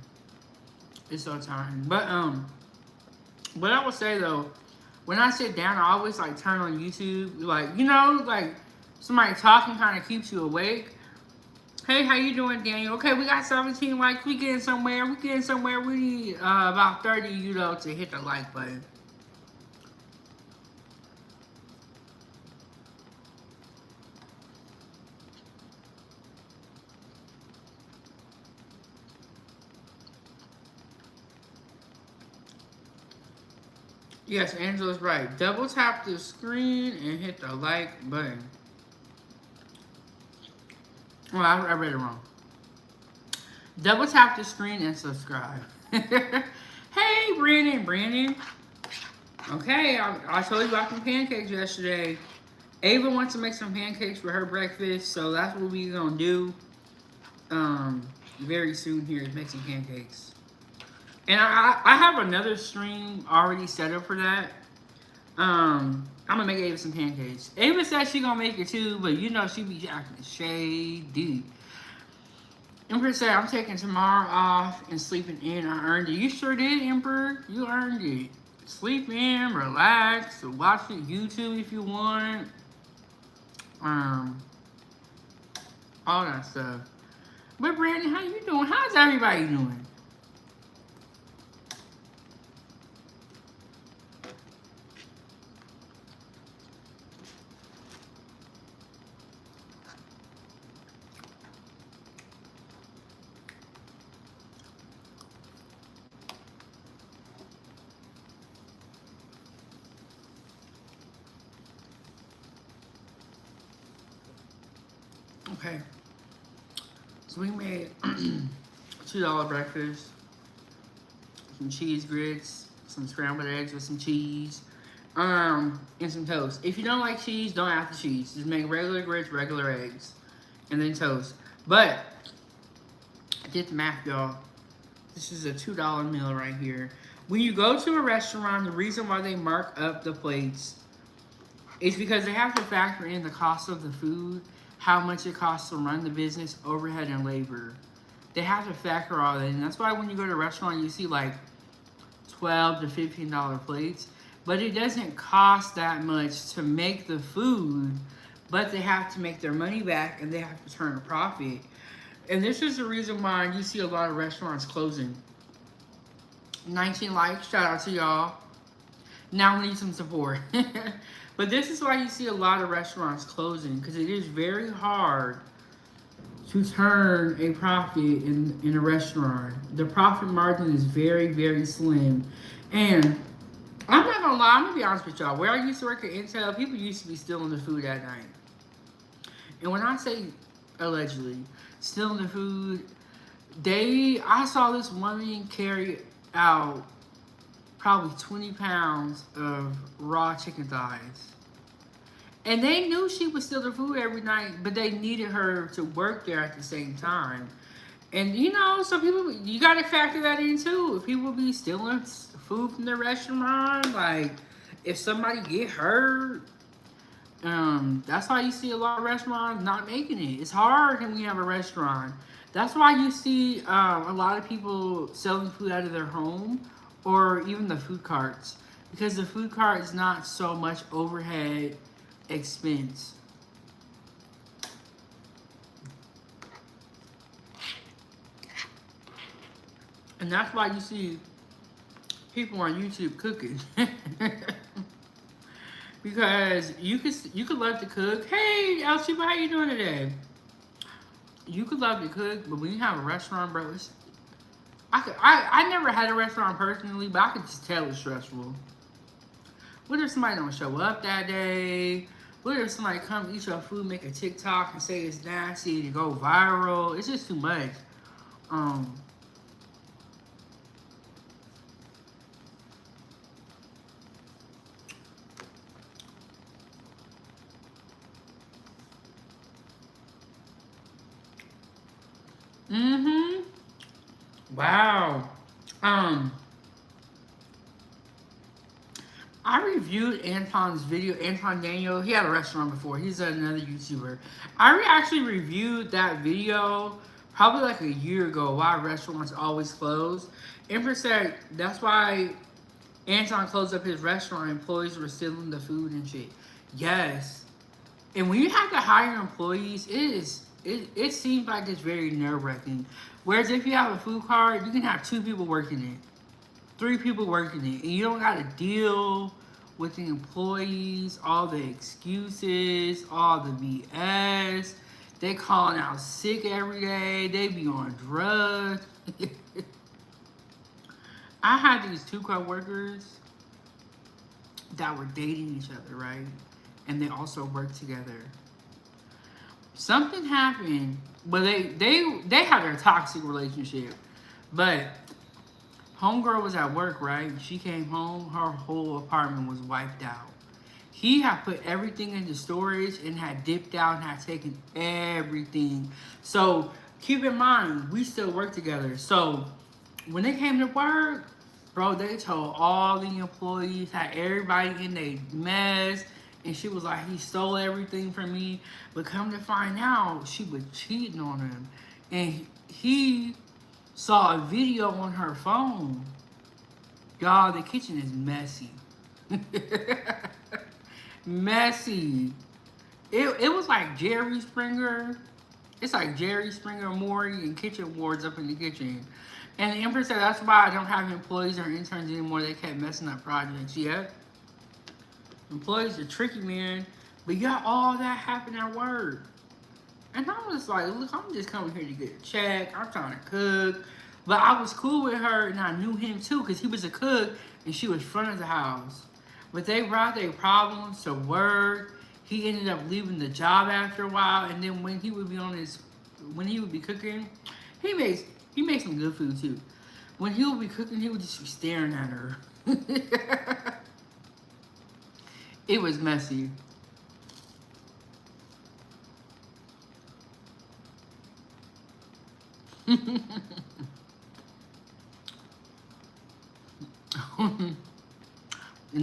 It's so tiring. But I would say though, when I sit down, I always like turn on YouTube, like like somebody talking kind of keeps you awake. Hey, how you doing, Daniel? Okay, we got 17 likes. We getting somewhere. We getting somewhere. We need about 30, to hit the like button. Yes, Angela's right. Double tap the screen and hit the like button. Well, I read it wrong. Double tap the screen and subscribe. Hey, Brandon. Okay, I told you about some pancakes yesterday. Ava wants to make some pancakes for her breakfast, so that's what we're gonna do. Very soon here is make some pancakes. And I have another stream already set up for that. I'm gonna make Ava some pancakes. Ava said she gonna make it too, but she be acting shady. Emperor said I'm taking tomorrow off and sleeping in. I earned it. You sure did, Emperor. You earned it. Sleep in, relax, watch it YouTube if you want. All that stuff. But Brandon, how you doing? How's everybody doing? Okay, so we made $2 breakfast, some cheese grits, some scrambled eggs with some cheese, and some toast. If you don't like cheese, don't add the cheese. Just make regular grits, regular eggs, and then toast. But get the math, y'all. This is a $2 meal right here. When you go to a restaurant, the reason why they mark up the plates is because they have to factor in the cost of the food, how much it costs to run the business, overhead, and labor. They have to factor all that in. That's why when you go to a restaurant, you see like $12 to $15 plates. But it doesn't cost that much to make the food, but they have to make their money back and they have to turn a profit. And this is the reason why you see a lot of restaurants closing. 19 likes, shout out to y'all. Now we need some support. But this is why you see a lot of restaurants closing, because it is very hard to turn a profit in a restaurant. The profit margin is very, very slim. And I'm not gonna lie, I'm gonna be honest with y'all. Where I used to work at Intel, people used to be stealing the food at night. And when I say allegedly stealing the food, I saw this woman carry out probably 20 pounds of raw chicken thighs. And they knew she would steal the food every night, but they needed her to work there at the same time. And some people, you gotta factor that in too. If people be stealing food from the restaurant, like if somebody get hurt, that's why you see a lot of restaurants not making it. It's hard when we have a restaurant. That's why you see a lot of people selling food out of their home, or even the food carts, because the food cart is not so much overhead expense. And that's why you see people on YouTube cooking. Because you could love to cook. Hey, Elsie, how you doing today? you could love to cook, but when you have a restaurant, bro, I never had a restaurant personally, but I could just tell it's stressful. What if somebody don't show up that day? What if somebody come eat your food, make a TikTok and say it's nasty to go viral? It's just too much. Um, mm-hmm. Wow. Um, I reviewed Anton's video. Anton Daniel, he had a restaurant before. He's another YouTuber. Actually reviewed that video probably like a year ago. Why restaurants always close. Empress said that's why Anton closed up his restaurant. Employees were stealing the food and shit. Yes, and when you have to hire employees, it seems like it's very nerve wracking. Whereas if you have a food cart, you can have 2 people working it. 3 people working it, and you don't got to deal with the employees, all the excuses, all the BS. They calling out sick every day. They be on drugs. I had these 2 co-workers that were dating each other, right? And they also worked together. Something happened, but they had a toxic relationship, but homegirl was at work, right? She came home, her whole apartment was wiped out. He had put everything into storage and had dipped out and had taken everything. So keep in mind, we still work together. So when they came to work, bro, they told all the employees, had everybody in their mess. And she was like, he stole everything from me. But come to find out, she was cheating on him. And he saw a video on her phone. Y'all, the kitchen is messy. Messy. It was like Jerry Springer. It's like Jerry Springer, Maury, and kitchen wars up in the kitchen. And the Empress said that's why I don't have employees or interns anymore. They kept messing up projects. Yeah. Employees are tricky, man. But yeah, all that happened at work. And I was like, look, I'm just coming here to get a check. I'm trying to cook. But I was cool with her, and I knew him too, because he was a cook, and she was front of the house. But they brought their problems to work. He ended up leaving the job after a while, and then when he would be cooking, he makes some good food too. When he would be cooking, he would just be staring at her. It was messy. And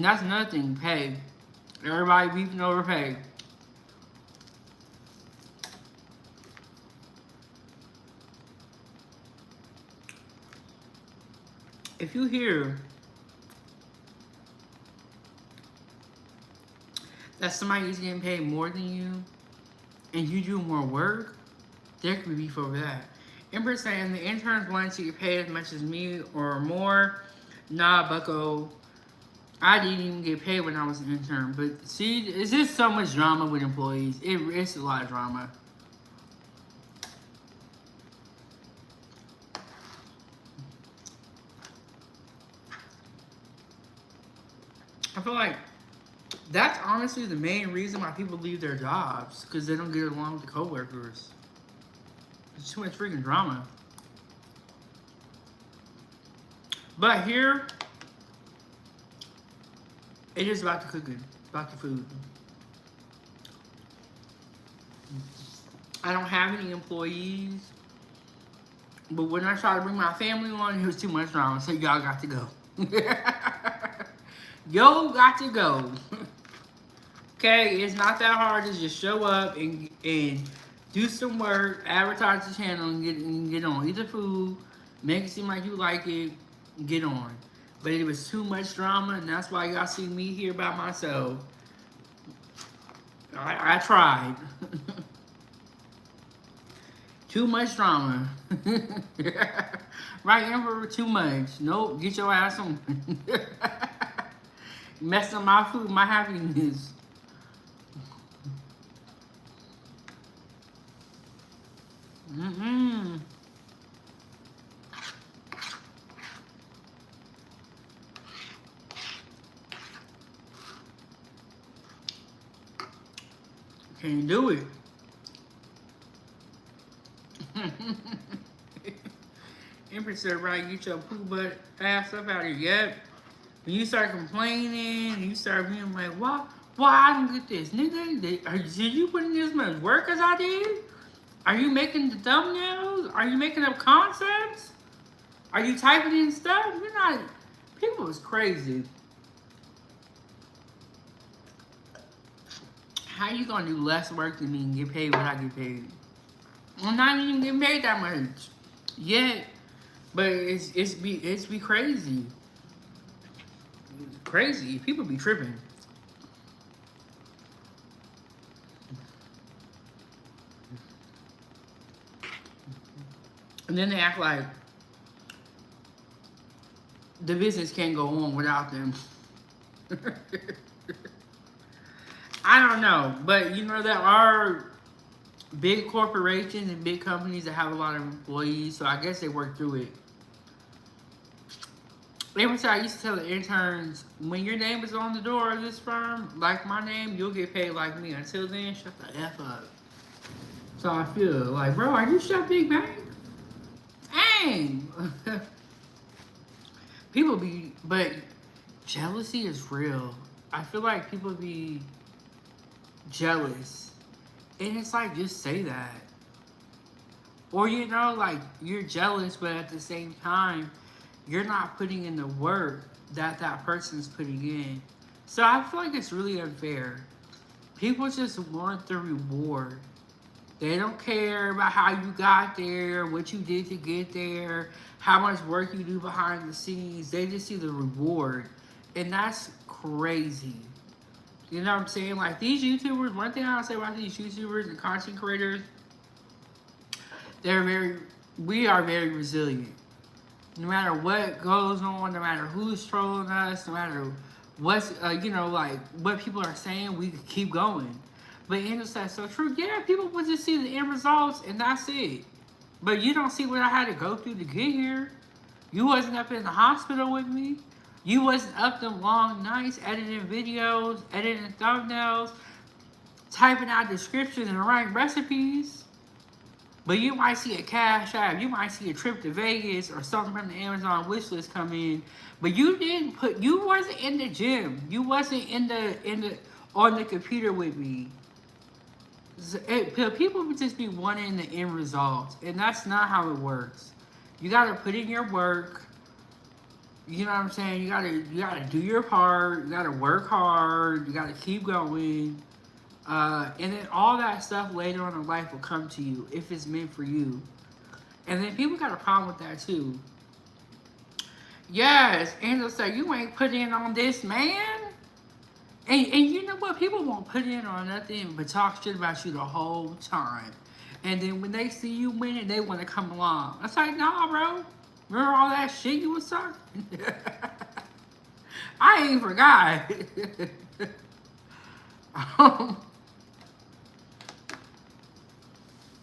that's another thing, pay. Everybody beefing over pay. If you hear that somebody is getting paid more than you and you do more work, there could be beef over that. Ember saying the interns wanted to get paid as much as me or more. Nah, bucko. I didn't even get paid when I was an intern. But see, it's just so much drama with employees. It's a lot of drama. I feel like that's honestly the main reason why people leave their jobs. Because they don't get along with the coworkers. It's too much freaking drama. But here, it is about the cooking. It's about the food. I don't have any employees. But when I tried to bring my family on, it was too much drama. So y'all got to go. Yo got to go. Okay, it's not that hard to just show up and do some work, advertise the channel, and get on. Eat the food, make it seem like you like it, get on. But it was too much drama, and that's why y'all see me here by myself. I tried. Too much drama. Right, Emperor? Too much. Nope, get your ass on. Messing up my food, my happiness. Can't do it. Empress said, right, get your poo butt ass up out of here. Yep. When you start complaining, and you start being like, why I don't get this? Nigga, did you put in as much work as I did? Are you making the thumbnails? Are you making up concepts? Are you typing in stuff? You're not, people is crazy. How you gonna do less work than me and get paid what I get paid? I'm not even getting paid that much yet, but it's be crazy. Crazy. People be tripping. And then they act like the business can't go on without them. I don't know, but you know, there are big corporations and big companies that have a lot of employees, so I guess they work through it. Every time I used to tell the interns, when your name is on the door of this firm, like my name, you'll get paid like me. Until then, shut the F up. So I feel like, bro, are you Chef Big Bang? Dang! People be, but jealousy is real. I feel like people be jealous. And it's like, just say that. Or, you know, like, you're jealous, but at the same time, you're not putting in the work that that person's putting in. So I feel like it's really unfair. People just want the reward. They don't care about how you got there, what you did to get there, how much work you do behind the scenes. They just see the reward. And that's crazy. You know what I'm saying? Like, these YouTubers, one thing I'll say about these YouTubers and content creators, we are very resilient. No matter what goes on, no matter who's trolling us, no matter what's, you know, like, what people are saying, we keep going. But Angel said, so true. Yeah, people will just see the end results, and that's it. But you don't see what I had to go through to get here. You wasn't up in the hospital with me. You wasn't up them long nights editing videos, editing thumbnails, typing out descriptions and writing recipes. But you might see a cash app, you might see a trip to Vegas or something from the Amazon wish list come in. But you wasn't in the gym. You wasn't on the computer with me. People would just be wanting the end result, and that's not how it works. You gotta put in your work. You know what I'm saying? You gotta do your part. You gotta work hard. You gotta keep going. And then all that stuff later on in life will come to you if it's meant for you. And then people got a problem with that too. Yes, and they'll say, you ain't put in on this, man. And you know what? People won't put in on nothing but talk shit about you the whole time. And then when they see you winning, they want to come along. I was like, nah, bro. Remember all that shit you was talking? I ain't forgot.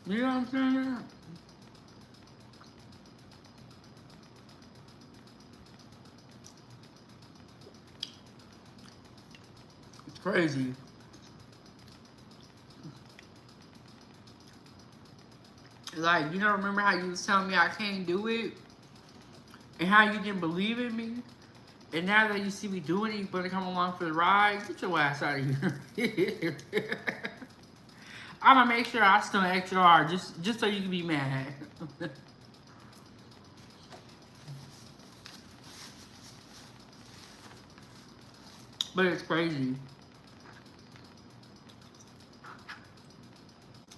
You know what I'm saying? It's crazy. Like, you don't remember how you was telling me I can't do it? And how you didn't believe in me? And now that you see me doing it, you better come along for the ride? Get your ass out of here. I'm gonna make sure I still extra hard just so you can be mad. But it's crazy.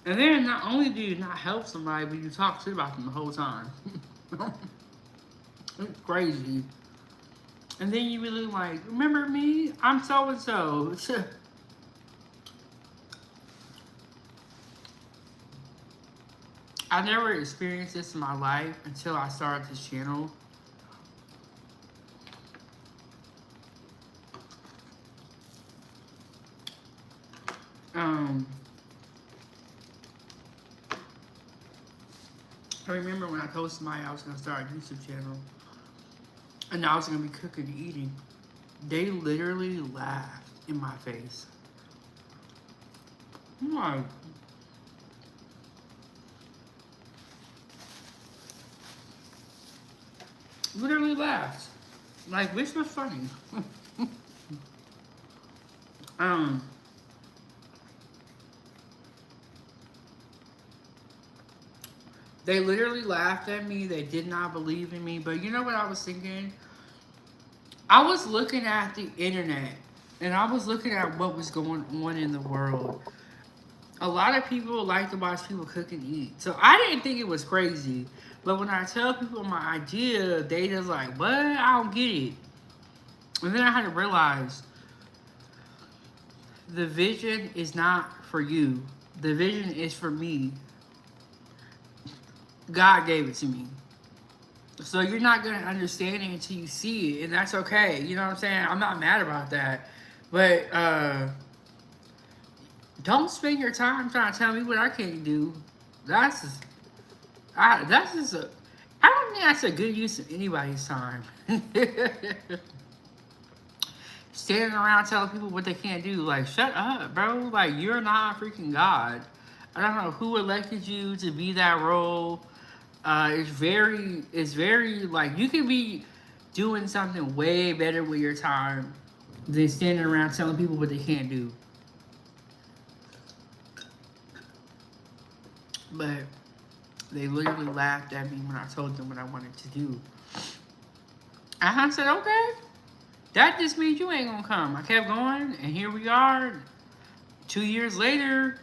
And then not only do you not help somebody, but you talk shit about them the whole time. It's crazy. And then you really like, remember me? I'm so and so. I never experienced this in my life until I started this channel. I remember when I told somebody I was going to start a YouTube channel and I was going to be cooking and eating. They literally laughed in my face. I'm like, literally laughed. Like, which was funny. um, they literally laughed at me. They did not believe in me. But you know what I was thinking? I was looking at the internet and I was looking at what was going on in the world. A lot of people like to watch people cook and eat. So I didn't think it was crazy. But when I tell people my idea, they just like, what? I don't get it. And then I had to realize the vision is not for you. The vision is for me. God gave it to me. So you're not going to understand it until you see it. And that's okay. You know what I'm saying? I'm not mad about that. But don't spend your time trying to tell me what I can't do. That's just, I don't think that's a good use of anybody's time. Standing around telling people what they can't do. Like, shut up, bro. Like, you're not freaking God. I don't know who elected you to be that role. It's very, like, you could be doing something way better with your time than standing around telling people what they can't do. But they literally laughed at me when I told them what I wanted to do. And I said, okay. That just means you ain't gonna come. I kept going, and here we are. 2 years later,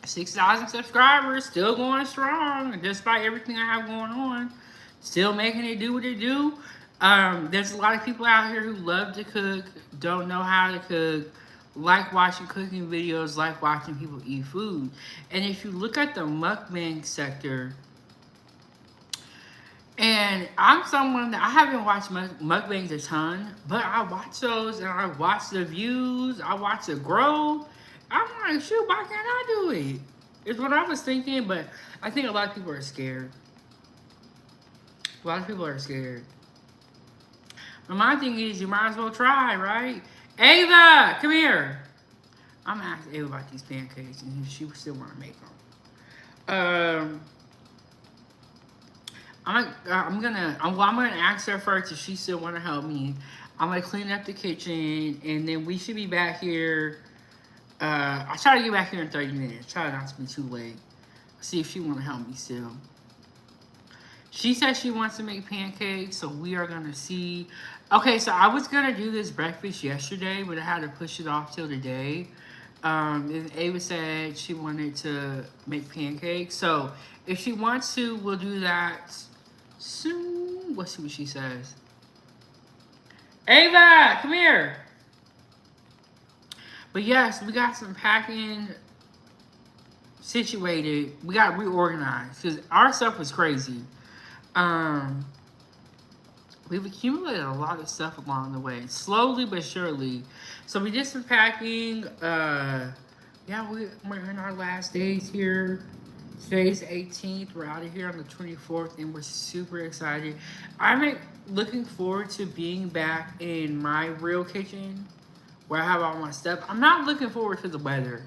6,000 subscribers, still going strong, despite everything I have going on. Still making it do what it do. There's a lot of people out here who love to cook, don't know how to cook, like watching cooking videos, like watching people eat food. And if you look at the mukbang sector, and I'm someone that I haven't watched mukbangs a ton, but I watch those and I watch the views, I watch it grow. I'm like, shoot, why can't I do it? It's what I was thinking, but I think a lot of people are scared. A lot of people are scared. But my thing is, you might as well try, right? Ava, come here. I'm gonna ask Ava about these pancakes, and she still want to make them. I'm gonna ask her first if she still want to help me. I'm gonna clean up the kitchen, and then we should be back here. I'll try to get back here in 30 minutes. Try not to be too late. See if she want to help me still. She said she wants to make pancakes, so we are gonna see. Okay, so I was gonna do this breakfast yesterday, but I had to push it off till today. And Ava said she wanted to make pancakes, so if she wants to, we'll do that soon. Let's see what she says. Ava, come here. But yes, we got some packing situated. We got reorganized because our stuff was crazy. We've accumulated a lot of stuff along the way, slowly but surely. So we did some packing. Yeah, we're in our last days here. Today's 18th. We're out of here on the 24th, and we're super excited. I'm looking forward to being back in my real kitchen where I have all my stuff. I'm not looking forward to the weather.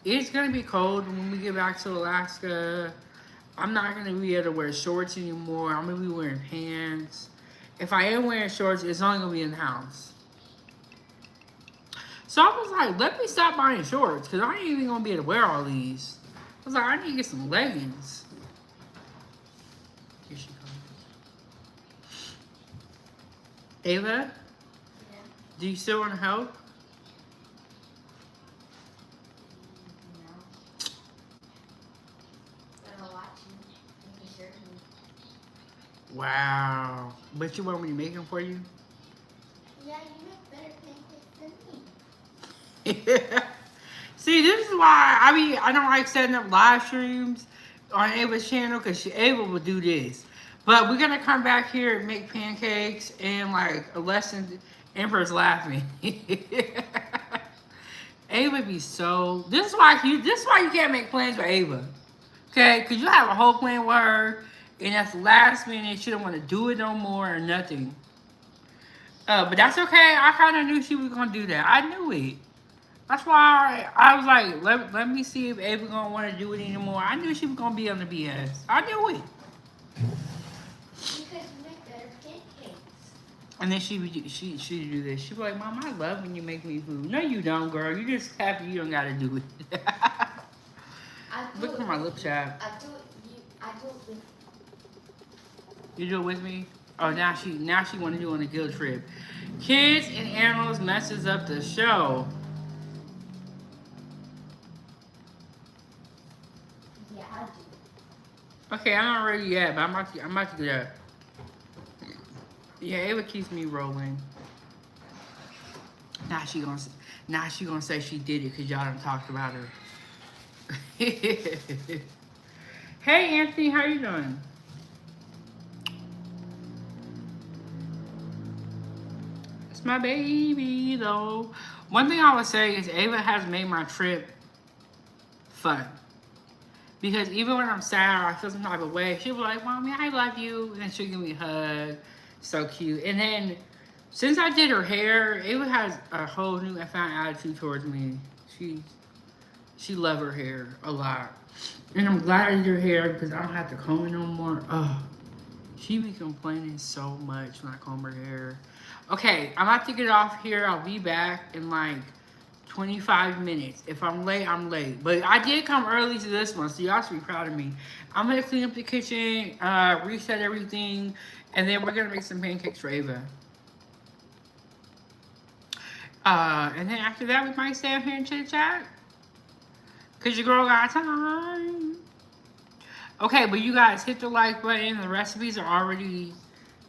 It's gonna be cold when we get back to Alaska. I'm not gonna be able to wear shorts anymore. I'm gonna be wearing pants. If I am wearing shorts, it's only gonna be in the house. So I was like, let me stop buying shorts, because I ain't even gonna be able to wear all these. I was like, I need to get some leggings. Here she comes. Ava? Yeah. Do you still want to help? No. But I'll watch you. You can serve me. Wow. But you want me to make them for you? Yeah, you make better pancakes than me. See, this is why I don't like setting up live streams on Ava's channel, because Ava will do this. But we're gonna come back here and make pancakes and like a lesson. Emperor's laughing. Ava be so. This is why you can't make plans with Ava. Okay, because you have a whole plan with her, and at the last minute she don't want to do it no more or nothing. But that's okay. I kind of knew she was gonna do that. I knew it. That's why I was like, let me see if Ava gonna want to do it anymore. I knew she was gonna be on the BS. I knew it. Because you make better pancakes. And then she do this. She'd be like, Mom, I love when you make me food. No, you don't, girl. You just happy you don't gotta do it. Look for my lip chap. I do it with You do it with me? Oh, now she want to do it on a guilt trip. Kids and animals messes up the show. Yeah, I do. Okay, I'm not ready yet, but I'm about to do that. Yeah, Ava keeps me rolling. Now she gonna say she did it because y'all done talked about her. Hey Anthony, how you doing? It's my baby though. One thing I would say is Ava has made my trip fun. Because even when I'm sad or I feel some type of way, she'll be like, Mommy, I love you. And then she'll give me a hug. So cute. And then since I did her hair, Ava has a whole new found attitude towards me. She loves her hair a lot. And I'm glad I did her hair because I don't have to comb it no more. Oh, she be complaining so much when I comb her hair. Okay, I'm about to get off here. I'll be back in like 25 minutes. If I'm late, I'm late. But I did come early to this one, so y'all should be proud of me. I'm going to clean up the kitchen, reset everything, and then we're going to make some pancakes for Ava. And then after that, we might stay up here and chit-chat. Because your girl got time. Okay, but you guys hit the like button. The recipes are already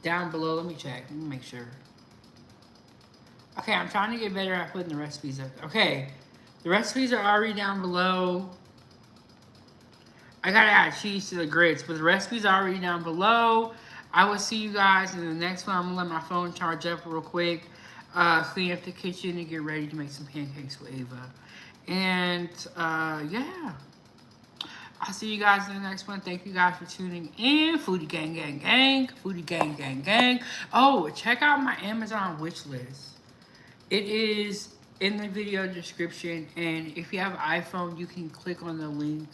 down below. Let me check. Let me make sure. Okay, I'm trying to get better at putting the recipes up. Okay, the recipes are already down below. I gotta add cheese to the grits, but the recipes are already down below. I will see you guys in the next one. I'm gonna let my phone charge up real quick. Clean up the kitchen and get ready to make some pancakes with Ava. And yeah. I'll see you guys in the next one. Thank you guys for tuning in. Foodie gang, gang, gang. Foodie gang, gang, gang. Oh, check out my Amazon wish list. It is in the video description. And if you have an iPhone, you can click on the link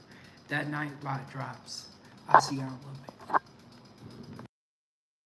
that Nightbot drops. I'll see y'all in a little bit.